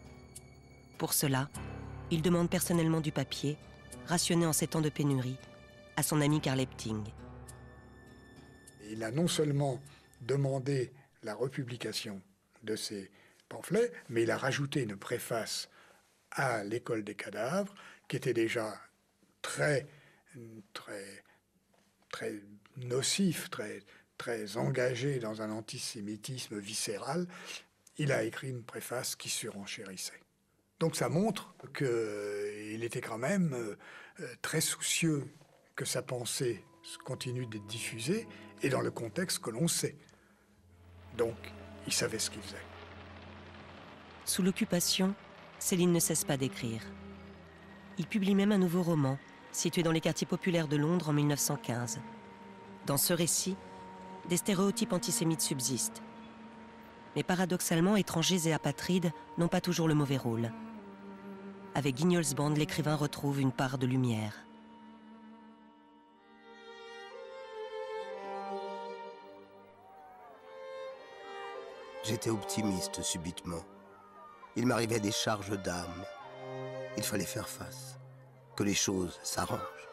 [SPEAKER 4] Pour cela, il demande personnellement du papier, rationné en ces temps de pénurie, à son ami Karl Epting.
[SPEAKER 7] Il a non seulement demandé la republication de ces pamphlets, mais il a rajouté une préface à l'école des cadavres, qui était déjà très nocif, très engagé dans un antisémitisme viscéral. Il a écrit une préface qui surenchérissait. Donc ça montre qu'il était quand même très soucieux que sa pensée continue d'être diffusée, et dans le contexte que l'on sait. Donc, il savait ce qu'il faisait.
[SPEAKER 4] Sous l'occupation, Céline ne cesse pas d'écrire. Il publie même un nouveau roman, situé dans les quartiers populaires de Londres en 1915. Dans ce récit, des stéréotypes antisémites subsistent. Mais paradoxalement, étrangers et apatrides n'ont pas toujours le mauvais rôle. Avec Guignol's Band, l'écrivain retrouve une part de lumière.
[SPEAKER 3] J'étais optimiste subitement. Il m'arrivait des charges d'âme. Il fallait faire face, que les choses s'arrangent.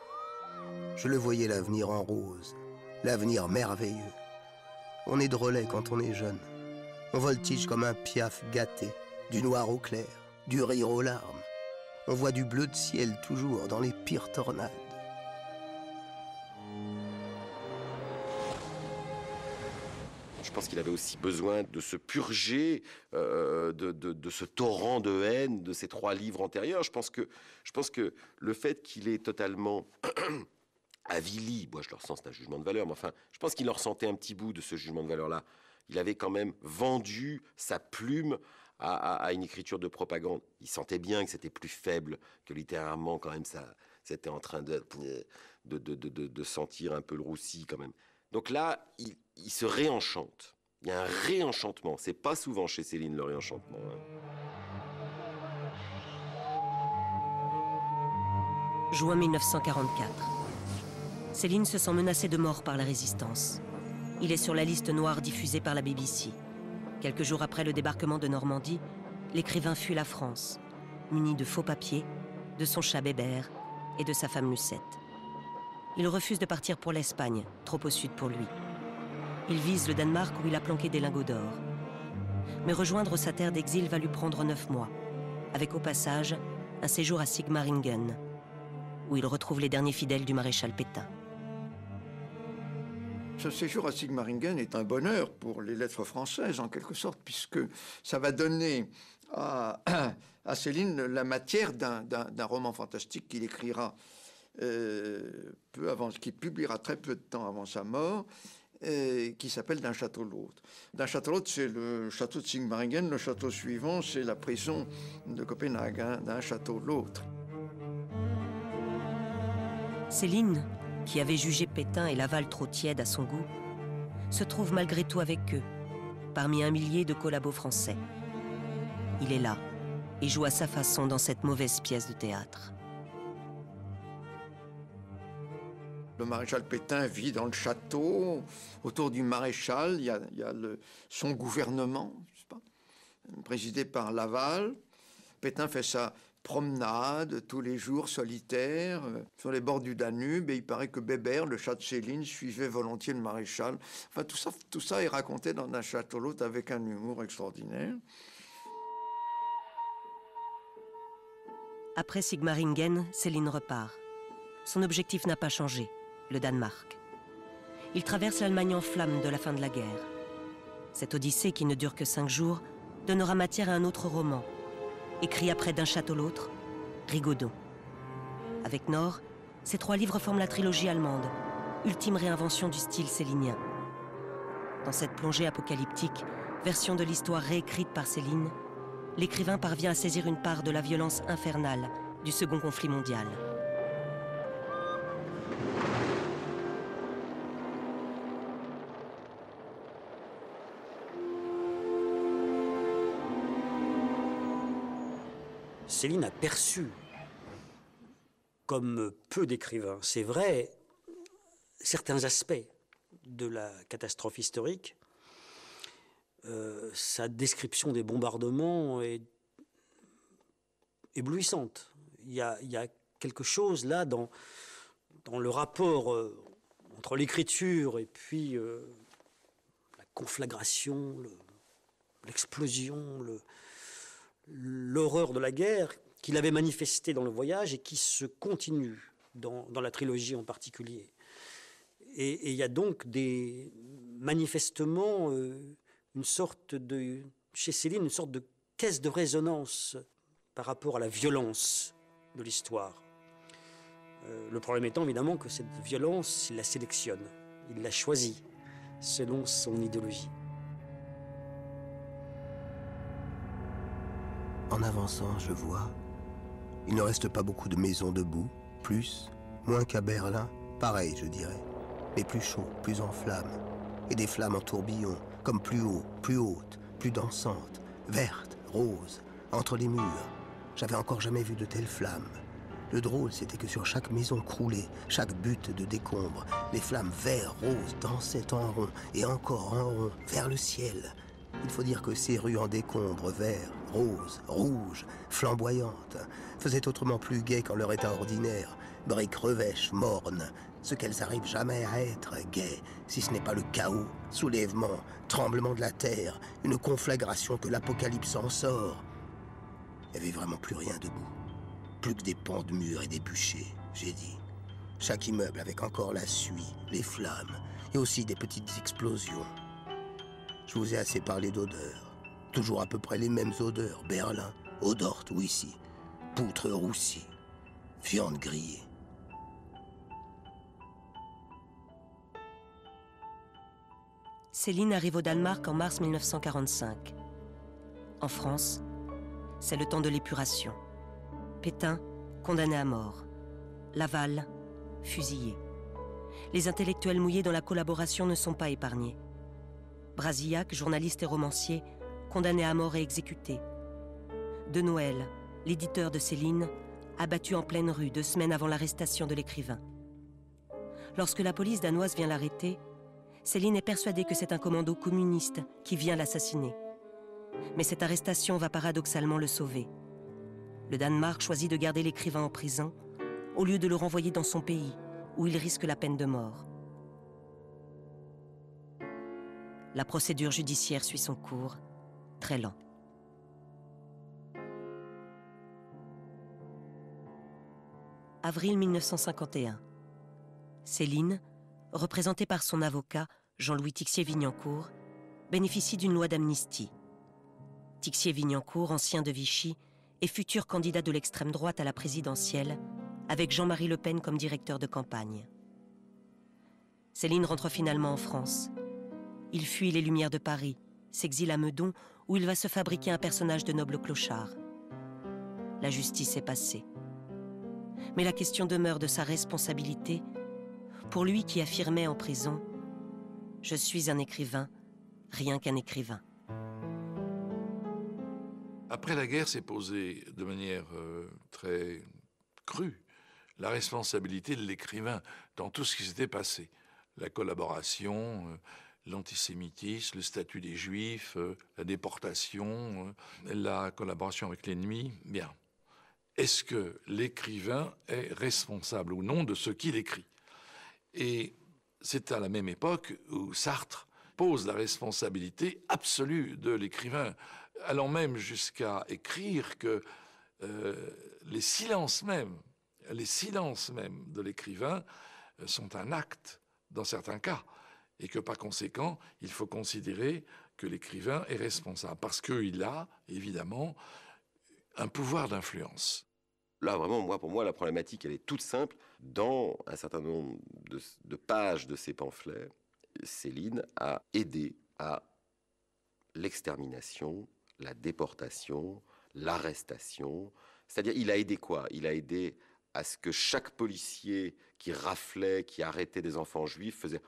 [SPEAKER 3] Je le voyais l'avenir en rose, l'avenir merveilleux. On est drôlet quand on est jeune. On voltige comme un piaf gâté, du noir au clair, du rire aux larmes. On voit du bleu de ciel toujours dans les pires tornades.
[SPEAKER 9] Je pense qu'il avait aussi besoin de se purger de ce torrent de haine de ces 3 livres antérieurs. Je pense que le fait qu'il est totalement avili, moi je le ressens, c'est un jugement de valeur, mais enfin, je pense qu'il en ressentait un petit bout de ce jugement de valeur-là. Il avait quand même vendu sa plume à une écriture de propagande. Il sentait bien que c'était plus faible, que littérairement, quand même, ça, c'était en train de sentir un peu le roussi, quand même. Donc là, il se réenchante. Il y a un réenchantement. C'est pas souvent chez Céline, le réenchantement.
[SPEAKER 4] Juin 1944. Céline se sent menacée de mort par la résistance. Il est sur la liste noire diffusée par la BBC. Quelques jours après le débarquement de Normandie, l'écrivain fuit la France, muni de faux papiers, de son chat Bébert et de sa femme Lucette. Il refuse de partir pour l'Espagne, trop au sud pour lui. Il vise le Danemark où il a planqué des lingots d'or. Mais rejoindre sa terre d'exil va lui prendre 9 mois, avec au passage un séjour à Sigmaringen, où il retrouve les derniers fidèles du maréchal Pétain.
[SPEAKER 8] Ce séjour à Sigmaringen est un bonheur pour les lettres françaises, en quelque sorte, puisque ça va donner à Céline la matière d'un roman fantastique qu'il écrira peu avant, qui publiera très peu de temps avant sa mort, qui s'appelle D'un château l'autre. D'un château l'autre, c'est le château de Sigmaringen. Le château suivant, c'est la prison de Copenhague. Hein, D'un château l'autre.
[SPEAKER 4] Céline, qui avait jugé Pétain et Laval trop tièdes à son goût, se trouve malgré tout avec eux, parmi un millier de collabos français. Il est là et joue à sa façon dans cette mauvaise pièce de théâtre.
[SPEAKER 8] Le maréchal Pétain vit dans le château. Autour du maréchal, il y a son gouvernement, je sais pas, présidé par Laval. Pétain fait sa promenade tous les jours solitaire sur les bords du Danube, et il paraît que Bébert, le chat de Céline, suivait volontiers le maréchal. Enfin, tout ça est raconté dans Un château l'autre avec un humour extraordinaire.
[SPEAKER 4] Après Sigmaringen, Céline repart. Son objectif n'a pas changé, le Danemark. Il traverse l'Allemagne en flammes de la fin de la guerre. Cette odyssée, qui ne dure que 5 jours, donnera matière à un autre roman, écrit après D'un château l'autre, Rigaudot. Avec Nord, ces 3 livres forment la trilogie allemande, ultime réinvention du style célinien. Dans cette plongée apocalyptique, version de l'histoire réécrite par Céline, l'écrivain parvient à saisir une part de la violence infernale du second conflit mondial.
[SPEAKER 5] Céline a perçu, comme peu d'écrivains, c'est vrai, certains aspects de la catastrophe historique. Sa description des bombardements est éblouissante. Il y a quelque chose là dans le rapport entre l'écriture et puis la conflagration, l'explosion, l'horreur de la guerre qu'il avait manifestée dans le voyage et qui se continue dans la trilogie en particulier. Et il y a donc manifestement chez Céline, une sorte de caisse de résonance par rapport à la violence de l'histoire. Le problème étant évidemment que cette violence, il la sélectionne, il la choisit selon son idéologie.
[SPEAKER 3] En avançant, je vois Il ne reste pas beaucoup de maisons debout, plus, moins qu'à Berlin, pareil je dirais, mais plus chaud, plus en flammes, et des flammes en tourbillon, comme plus haut, plus hautes, plus dansantes, vertes, roses, entre les murs. J'avais encore jamais vu de telles flammes. Le drôle, c'était que sur chaque maison croulée, chaque butte de décombres, les flammes vert, roses dansaient en rond, et encore en rond, vers le ciel. Il faut dire que ces rues en décombres, verts, roses, rouges, flamboyantes, faisaient autrement plus gaies qu'en leur état ordinaire, briques revêches, mornes, ce qu'elles arrivent jamais à être, gaies, si ce n'est pas le chaos, soulèvement, tremblement de la terre, une conflagration que l'apocalypse en sort. Il n'y avait vraiment plus rien debout. Plus que des pans de murs et des bûchers, j'ai dit. Chaque immeuble avec encore la suie, les flammes, et aussi des petites explosions. Je vous ai assez parlé d'odeurs. Toujours à peu près les mêmes odeurs. Berlin, eau d'orte ou ici. Poutres roussies. Viande grillée.
[SPEAKER 4] Céline arrive au Danemark en mars 1945. En France, c'est le temps de l'épuration. Pétain, condamné à mort. Laval, fusillé. Les intellectuels mouillés dans la collaboration ne sont pas épargnés. Brasillac, journaliste et romancier, condamné à mort et exécuté. De Noël, l'éditeur de Céline, abattu en pleine rue 2 semaines avant l'arrestation de l'écrivain. Lorsque la police danoise vient l'arrêter, Céline est persuadée que c'est un commando communiste qui vient l'assassiner. Mais cette arrestation va paradoxalement le sauver. Le Danemark choisit de garder l'écrivain en prison au lieu de le renvoyer dans son pays, où il risque la peine de mort. La procédure judiciaire suit son cours, très lent. Avril 1951. Céline, représentée par son avocat, Jean-Louis Tixier-Vignancourt, bénéficie d'une loi d'amnistie. Tixier-Vignancourt, ancien de Vichy, et futur candidat de l'extrême droite à la présidentielle, avec Jean-Marie Le Pen comme directeur de campagne. Céline rentre finalement en France. Il fuit les lumières de Paris, s'exile à Meudon, où il va se fabriquer un personnage de noble clochard. La justice est passée. Mais la question demeure de sa responsabilité, pour lui qui affirmait en prison « Je suis un écrivain, rien qu'un écrivain ».
[SPEAKER 10] Après la guerre s'est posée de manière très crue la responsabilité de l'écrivain dans tout ce qui s'était passé. La collaboration, l'antisémitisme, le statut des Juifs, la déportation, la collaboration avec l'ennemi. Bien. Est-ce que l'écrivain est responsable ou non de ce qu'il écrit? Et c'est à la même époque où Sartre pose la responsabilité absolue de l'écrivain, allant même jusqu'à écrire que les silences même de l'écrivain sont un acte dans certains cas, et que par conséquent, il faut considérer que l'écrivain est responsable, parce qu'il a, évidemment, un pouvoir d'influence.
[SPEAKER 9] Là, vraiment, pour moi, la problématique, elle est toute simple. Dans un certain nombre de pages de ces pamphlets, Céline a aidé à l'extermination, la déportation, l'arrestation. C'est-à-dire, il a aidé quoi? Il a aidé à ce que chaque policier qui raflait, qui arrêtait des enfants juifs, faisait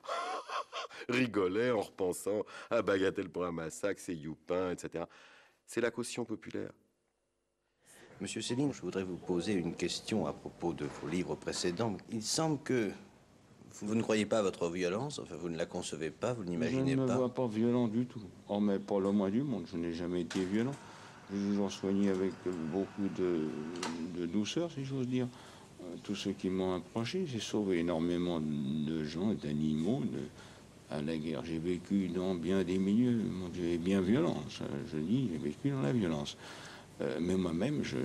[SPEAKER 9] rigolait en repensant à Bagatelle pour un massacre, c'est Youpin, etc. C'est la caution populaire.
[SPEAKER 12] Monsieur Céline, je voudrais vous poser une question à propos de vos livres précédents. Il semble que vous ne croyez pas à votre violence, enfin vous ne la concevez pas, vous ne l'imaginez pas.
[SPEAKER 13] Je ne me vois pas violent du tout. Oh, mais pas le moins du monde, je n'ai jamais été violent. J'ai toujours soigné avec beaucoup de douceur, si j'ose dire. Tous ceux qui m'ont approché, j'ai sauvé énormément de gens et d'animaux à la guerre. J'ai vécu dans bien des milieux, j'ai bien violent, je dis, j'ai vécu dans la violence. Mais moi-même, je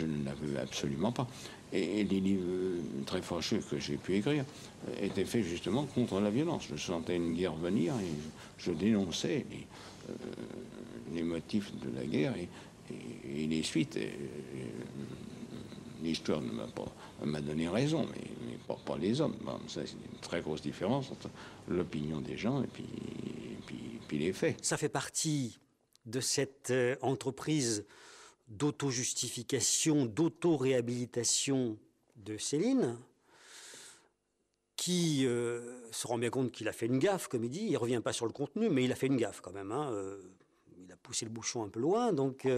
[SPEAKER 13] ne la veux absolument pas. Et les livres très fâcheux que j'ai pu écrire étaient faits justement contre la violence. Je sentais une guerre venir et je dénonçais les motifs de la guerre et les suites. L'histoire m'a donné raison, mais pas les hommes. Bon, ça, c'est une très grosse différence entre l'opinion des gens et puis les faits.
[SPEAKER 5] Ça fait partie de cette entreprise d'auto-justification, d'auto-réhabilitation de Céline, qui se rend bien compte qu'il a fait une gaffe, comme il dit. Il ne revient pas sur le contenu, mais il a fait une gaffe quand même. Hein. Il a poussé le bouchon un peu loin, donc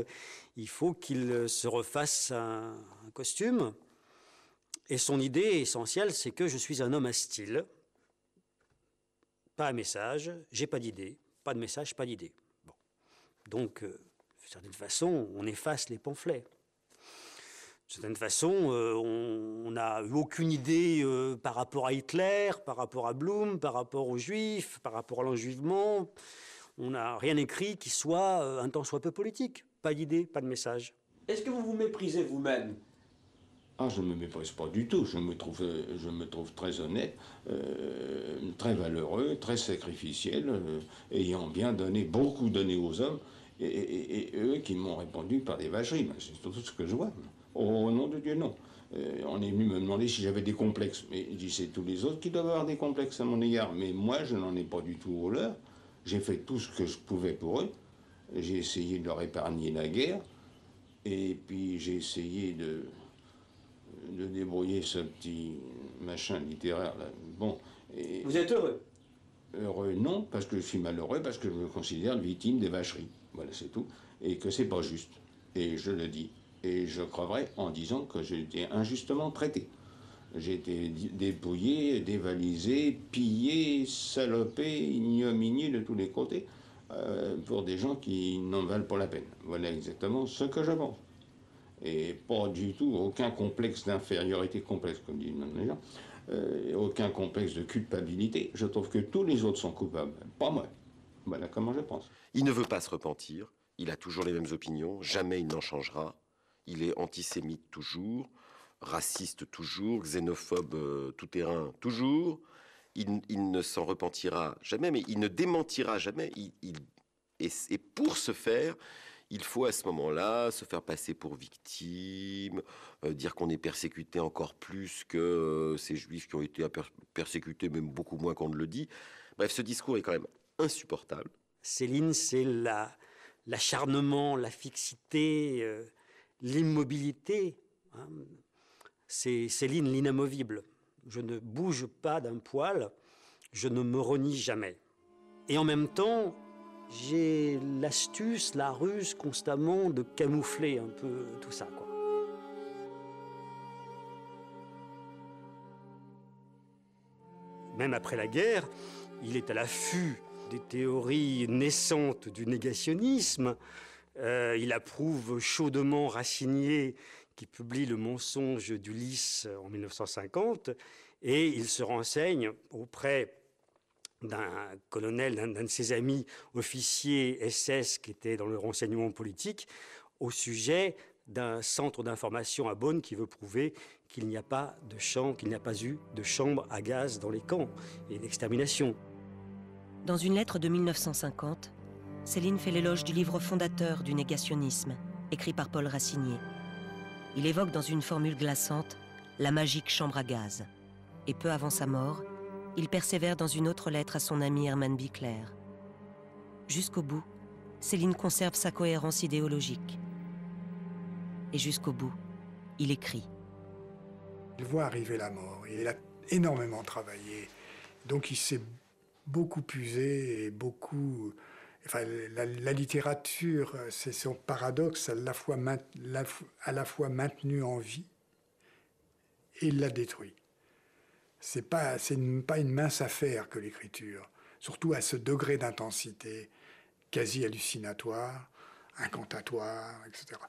[SPEAKER 5] il faut qu'il se refasse un costume. Et son idée essentielle, c'est que je suis un homme à style. Pas un message, j'ai pas d'idée. Pas de message, pas d'idée. Bon. Donc, d'une certaine façon, on efface les pamphlets. D'une certaine façon, on n'a eu aucune idée par rapport à Hitler, par rapport à Blum, par rapport aux Juifs, par rapport à l'enjuivement. On n'a rien écrit qui soit un tant soit peu politique. Pas d'idée, pas de message.
[SPEAKER 14] Est-ce que vous vous méprisez vous-même?
[SPEAKER 13] Ah, je ne me méprise pas du tout. Je me trouve très honnête, très valeureux, très sacrificiel, ayant bien donné, beaucoup donné aux hommes, et eux qui m'ont répondu par des vacheries. C'est tout ce que je vois. Au nom de Dieu, non. On est venu me demander si j'avais des complexes. Mais je dis, c'est tous les autres qui doivent avoir des complexes à mon égard. Mais moi, je n'en ai pas du tout au leur. J'ai fait tout ce que je pouvais pour eux. J'ai essayé de leur épargner la guerre. Et puis, j'ai essayé de débrouiller ce petit machin littéraire là. Bon.
[SPEAKER 14] Vous êtes heureux?
[SPEAKER 13] Heureux, non, parce que je suis malheureux, parce que je me considère victime des vacheries. Voilà, c'est tout. Et que c'est pas juste. Et je le dis. Et je creverai en disant que j'ai été injustement traité. J'ai été dépouillé, dévalisé, pillé, salopé, ignominié de tous les côtés, pour des gens qui n'en valent pas la peine. Voilà exactement ce que je pense. Et pas du tout, aucun complexe d'infériorité complexe, comme disent les gens, aucun complexe de culpabilité. Je trouve que tous les autres sont coupables, pas moi. Voilà comment je pense.
[SPEAKER 9] Il ne veut pas se repentir, il a toujours les mêmes opinions, jamais il n'en changera. Il est antisémite toujours, raciste toujours, xénophobe tout terrain toujours. Il ne s'en repentira jamais, mais il ne démentira jamais. Et pour ce faire, il faut à ce moment-là se faire passer pour victime, dire qu'on est persécuté encore plus que ces juifs qui ont été persécutés, même beaucoup moins qu'on ne le dit. Bref, ce discours est quand même insupportable.
[SPEAKER 5] Céline, c'est l'acharnement, la fixité, l'immobilité. Hein. C'est Céline l'inamovible. Je ne bouge pas d'un poil, je ne me renie jamais. Et en même temps, j'ai l'astuce, la ruse constamment de camoufler un peu tout ça, quoi. Même après la guerre, il est à l'affût des théories naissantes du négationnisme. Il approuve chaudement Racinier, qui publie Le mensonge d'Ulysse en 1950, et il se renseigne auprès d'un colonel, d'un de ses amis officiers SS qui était dans le renseignement politique, au sujet d'un centre d'information à Bonn qui veut prouver qu'il n'y a pas de qu'il n'y a pas eu de chambre à gaz dans les camps et d'extermination.
[SPEAKER 4] Dans une lettre de 1950, Céline fait l'éloge du livre fondateur du négationnisme, écrit par Paul Racinier. Il évoque dans une formule glaçante la magique chambre à gaz. Et peu avant sa mort, il persévère dans une autre lettre à son ami Hermann Bickler. Jusqu'au bout, Céline conserve sa cohérence idéologique. Et jusqu'au bout, il écrit.
[SPEAKER 7] Il voit arriver la mort, il a énormément travaillé, donc il s'est beaucoup usé et beaucoup... Enfin, la littérature, c'est son paradoxe, à la fois maintenu en vie et il l'a détruit. C'est pas une mince affaire que l'écriture, surtout à ce degré d'intensité quasi hallucinatoire, incantatoire, etc.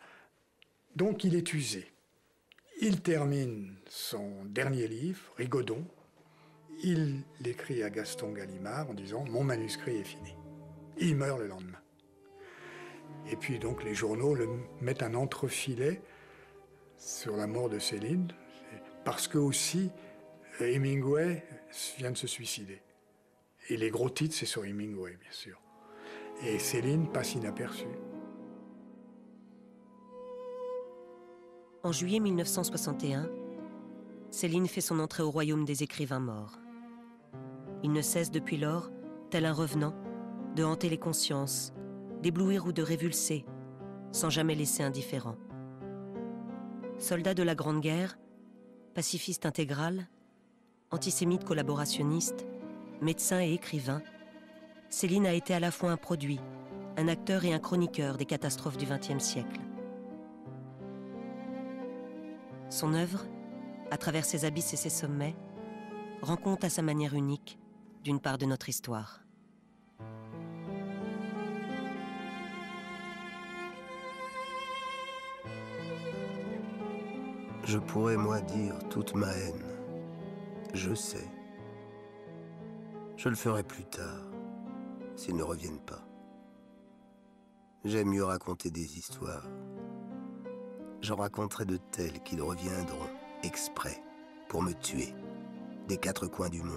[SPEAKER 7] Donc il est usé. Il termine son dernier livre, Rigaudon. Il l'écrit à Gaston Gallimard en disant « Mon manuscrit est fini ». Il meurt le lendemain. Et puis donc les journaux le mettent un entrefilet sur la mort de Céline, parce que aussi Hemingway vient de se suicider. Et les gros titres, c'est sur Hemingway, bien sûr. Et Céline passe inaperçue.
[SPEAKER 4] En juillet 1961, Céline fait son entrée au royaume des écrivains morts. Il ne cesse depuis lors, tel un revenant, de hanter les consciences, d'éblouir ou de révulser, sans jamais laisser indifférent. Soldat de la Grande Guerre, pacifiste intégral, antisémite collaborationniste, médecin et écrivain, Céline a été à la fois un produit, un acteur et un chroniqueur des catastrophes du XXe siècle. Son œuvre, à travers ses abysses et ses sommets, rend compte à sa manière unique d'une part de notre histoire.
[SPEAKER 3] Je pourrais, moi, dire toute ma haine. Je sais. Je le ferai plus tard, s'ils ne reviennent pas. J'aime mieux raconter des histoires. J'en raconterai de telles qu'ils reviendront exprès pour me tuer, des quatre coins du monde.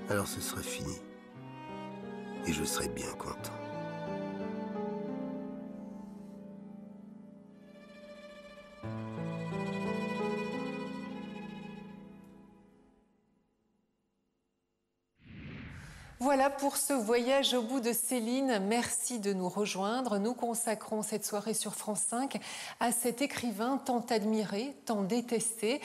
[SPEAKER 3] Alors ce serait fini. Et je serais bien content.
[SPEAKER 1] Voilà pour ce voyage au bout de Céline. Merci de nous rejoindre. Nous consacrons cette soirée sur France 5 à cet écrivain tant admiré, tant détesté.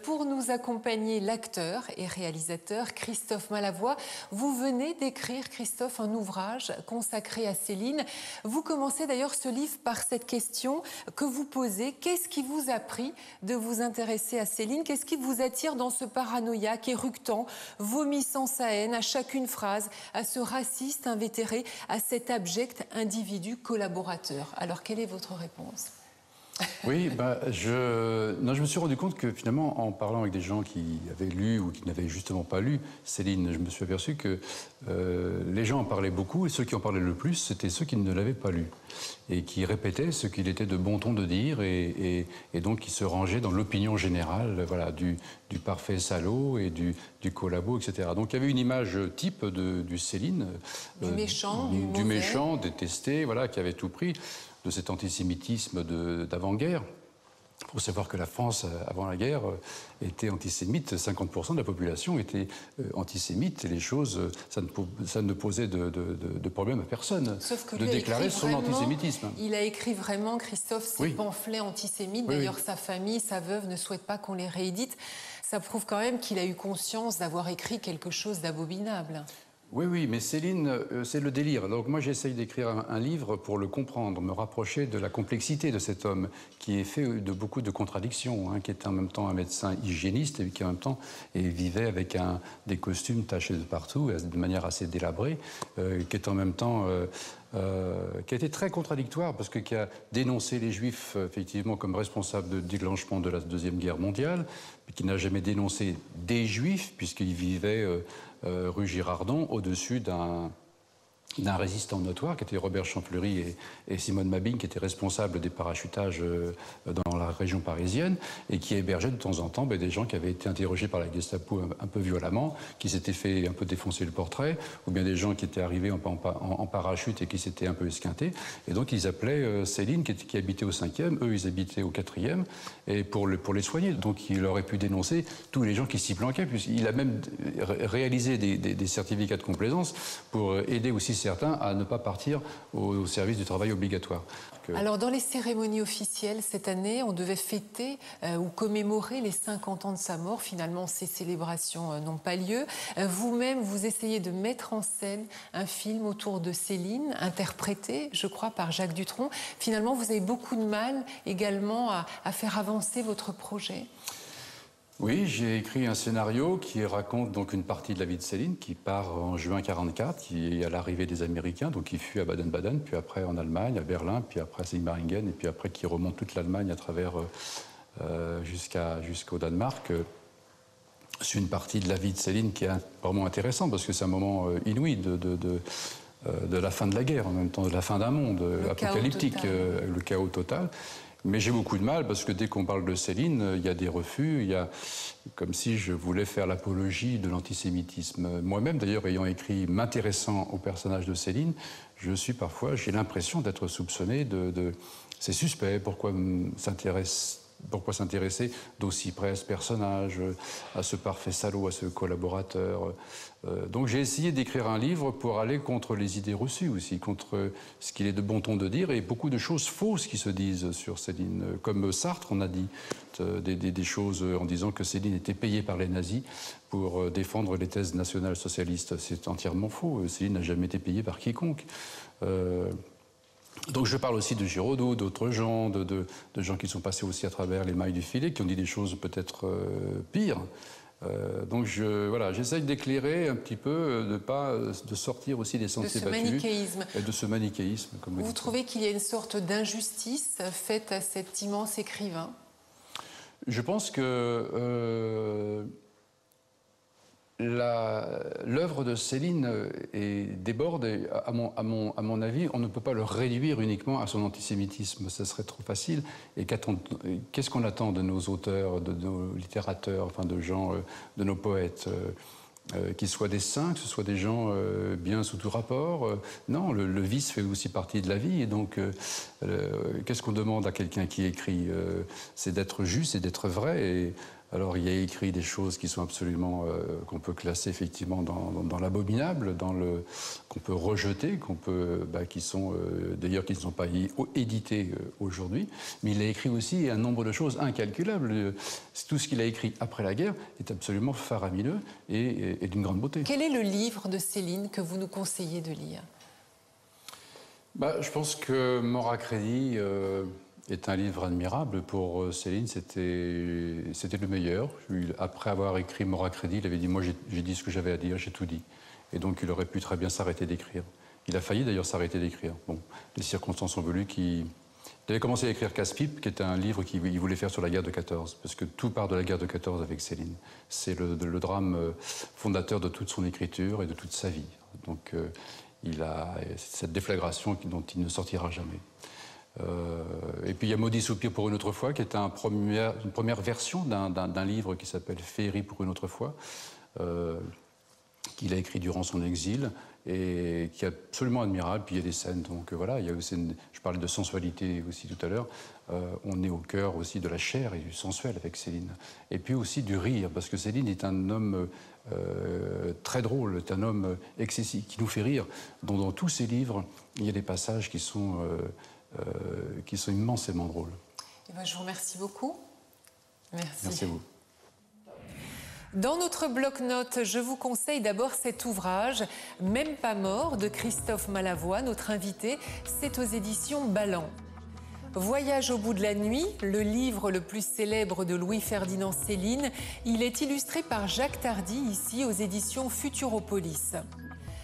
[SPEAKER 1] Pour nous accompagner, l'acteur et réalisateur Christophe Malavoie. Vous venez d'écrire, Christophe, un ouvrage consacré à Céline. Vous commencez d'ailleurs ce livre par cette question que vous posez. Qu'est-ce qui vous a pris de vous intéresser à Céline? Qu'est-ce qui vous attire dans ce paranoïaque éructant, vomissant sa haine à chacune phrase, à ce raciste invétéré, à cet abject individu collaborateur? Alors, quelle est votre réponse?
[SPEAKER 2] Oui, je me suis rendu compte que finalement, en parlant avec des gens qui avaient lu ou qui n'avaient justement pas lu Céline, je me suis aperçu que les gens en parlaient beaucoup et ceux qui en parlaient le plus, c'était ceux qui ne l'avaient pas lu et qui répétaient ce qu'il était de bon ton de dire et donc qui se rangeaient dans l'opinion générale, voilà, du parfait salaud et du collabo, etc. Donc il y avait une image type du Céline,
[SPEAKER 1] du méchant,
[SPEAKER 2] du méchant, détesté, voilà, qui avait tout pris, de cet antisémitisme d'avant-guerre. Il faut savoir que la France, avant la guerre, était antisémite. 50% de la population était antisémite. Et les choses, ça ne posait de problème à personne.
[SPEAKER 1] Sauf que
[SPEAKER 2] de déclarer son antisémitisme.
[SPEAKER 1] Il a écrit vraiment, Christophe, ces pamphlets antisémites. D'ailleurs, sa famille, sa veuve ne souhaite pas qu'on les réédite. Ça prouve quand même qu'il a eu conscience d'avoir écrit quelque chose d'abominable.
[SPEAKER 2] Oui, mais Céline, c'est le délire. Donc moi, j'essaye d'écrire un livre pour le comprendre, me rapprocher de la complexité de cet homme qui est fait de beaucoup de contradictions, qui est en même temps un médecin hygiéniste et qui en même temps vivait avec des costumes tachés de partout, de manière assez délabrée, qui est en même temps... qui a été très contradictoire parce que qui a dénoncé les Juifs effectivement comme responsables du déclenchement de la Deuxième Guerre mondiale, mais qui n'a jamais dénoncé des Juifs puisqu'il vivait rue Girardon au-dessus d'un résistant notoire qui était Robert Champfleury et Simone Mabing, qui étaient responsables des parachutages dans la région parisienne et qui hébergeaient de temps en temps des gens qui avaient été interrogés par la Gestapo un peu violemment, qui s'étaient fait un peu défoncer le portrait, ou bien des gens qui étaient arrivés en parachute et qui s'étaient un peu esquintés. Et donc ils appelaient Céline, qui habitait au 5e, eux ils habitaient au 4e, et pour les soigner. Donc il aurait pu dénoncer tous les gens qui s'y planquaient, puisqu'il a même réalisé des certificats de complaisance pour aider aussi certains à ne pas partir au service du travail obligatoire.
[SPEAKER 1] Alors, dans les cérémonies officielles, cette année, on devait fêter ou commémorer les 50 ans de sa mort. Finalement, ces célébrations n'ont pas lieu. Vous-même, vous essayez de mettre en scène un film autour de Céline, interprété, je crois, par Jacques Dutronc. Finalement, vous avez beaucoup de mal également à faire avancer votre projet.
[SPEAKER 2] Oui, j'ai écrit un scénario qui raconte donc une partie de la vie de Céline qui part en juin 1944, qui est à l'arrivée des Américains, donc qui fuit à Baden-Baden, puis après en Allemagne, à Berlin, puis après à Sigmaringen, et puis après qui remonte toute l'Allemagne à travers jusqu'au Danemark. C'est une partie de la vie de Céline qui est vraiment intéressante parce que c'est un moment inouï de la fin de la guerre, en même temps de la fin d'un monde apocalyptique, le chaos total. Mais j'ai beaucoup de mal parce que dès qu'on parle de Céline, il y a des refus, il y a comme si je voulais faire l'apologie de l'antisémitisme. Moi-même, d'ailleurs, ayant écrit, m'intéressant au personnage de Céline, j'ai l'impression d'être soupçonné de... C'est suspect, pourquoi s'intéresse pourquoi s'intéresser d'aussi près à ce personnage, à ce parfait salaud, à ce collaborateur. Donc j'ai essayé d'écrire un livre pour aller contre les idées reçues aussi, contre ce qu'il est de bon ton de dire, et beaucoup de choses fausses qui se disent sur Céline. Comme Sartre, on a dit des choses en disant que Céline était payée par les nazis pour défendre les thèses nationales-socialistes. C'est entièrement faux. Céline n'a jamais été payée par quiconque. Donc je parle aussi de Giraudoux, d'autres gens, de gens qui sont passés aussi à travers les mailles du filet, qui ont dit des choses peut-être pires. Donc voilà, j'essaye d'éclairer un petit peu, de sortir aussi des sentiers battus.
[SPEAKER 1] De ce manichéisme.
[SPEAKER 2] Et de ce manichéisme, comme
[SPEAKER 1] vous trouvez qu'il y a une sorte d'injustice faite à cet immense écrivain?
[SPEAKER 2] Je pense que l'œuvre de Céline déborde, et à mon avis, on ne peut pas le réduire uniquement à son antisémitisme, ce serait trop facile. Et qu'est-ce qu'on attend de nos auteurs, de nos littérateurs, enfin de gens, de nos poètes, qu'ils soient des saints, que ce soit des gens bien sous tout rapport? Non, le vice fait aussi partie de la vie, et donc qu'est-ce qu'on demande à quelqu'un qui écrit? C'est d'être juste et d'être vrai. Et alors, il y a écrit des choses qui sont absolument, qu'on peut classer effectivement dans l'abominable, qu'on peut rejeter, qui sont d'ailleurs qui ne sont pas édités aujourd'hui. Mais il a écrit aussi un nombre de choses incalculables. Tout ce qu'il a écrit après la guerre est absolument faramineux et d'une grande beauté.
[SPEAKER 1] Quel est le livre de Céline que vous nous conseillez de lire?
[SPEAKER 2] Je pense que Mort à crédit est un livre admirable. Pour Céline, c'était le meilleur. Après avoir écrit Mort à crédit, il avait dit « Moi, j'ai dit ce que j'avais à dire, j'ai tout dit ». Et donc, il aurait pu très bien s'arrêter d'écrire. Il a failli d'ailleurs s'arrêter d'écrire. Bon, les circonstances ont voulu qu'il... Il avait commencé à écrire Casse-Pipe, qui était un livre qu'il voulait faire sur la guerre de 14, parce que tout part de la guerre de 14 avec Céline. C'est le drame fondateur de toute son écriture et de toute sa vie. Donc, il a cette déflagration dont il ne sortira jamais. Et puis il y a Maudit soupir pour une autre fois, qui est une première version d'un livre qui s'appelle Féerie pour une autre fois, qu'il a écrit durant son exil et qui est absolument admirable. Puis il y a des scènes, donc voilà, il y a aussi je parlais de sensualité aussi tout à l'heure, on est au cœur aussi de la chair et du sensuel avec Céline. Et puis aussi du rire, parce que Céline est un homme très drôle, est un homme excessif, qui nous fait rire, dont dans tous ses livres, il y a des passages qui sont immensément drôles.
[SPEAKER 1] Je vous remercie beaucoup. Merci.
[SPEAKER 2] Merci à vous.
[SPEAKER 1] Dans notre bloc-notes, je vous conseille d'abord cet ouvrage, Même pas mort, de Christophe Malavoie, notre invité. C'est aux éditions Balland. Voyage au bout de la nuit, le livre le plus célèbre de Louis-Ferdinand Céline. Il est illustré par Jacques Tardy, ici aux éditions Futuropolis.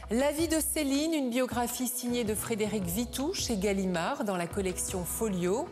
[SPEAKER 1] La vie de Céline, une biographie signée de Frédéric Vitou chez Gallimard dans la collection Folio.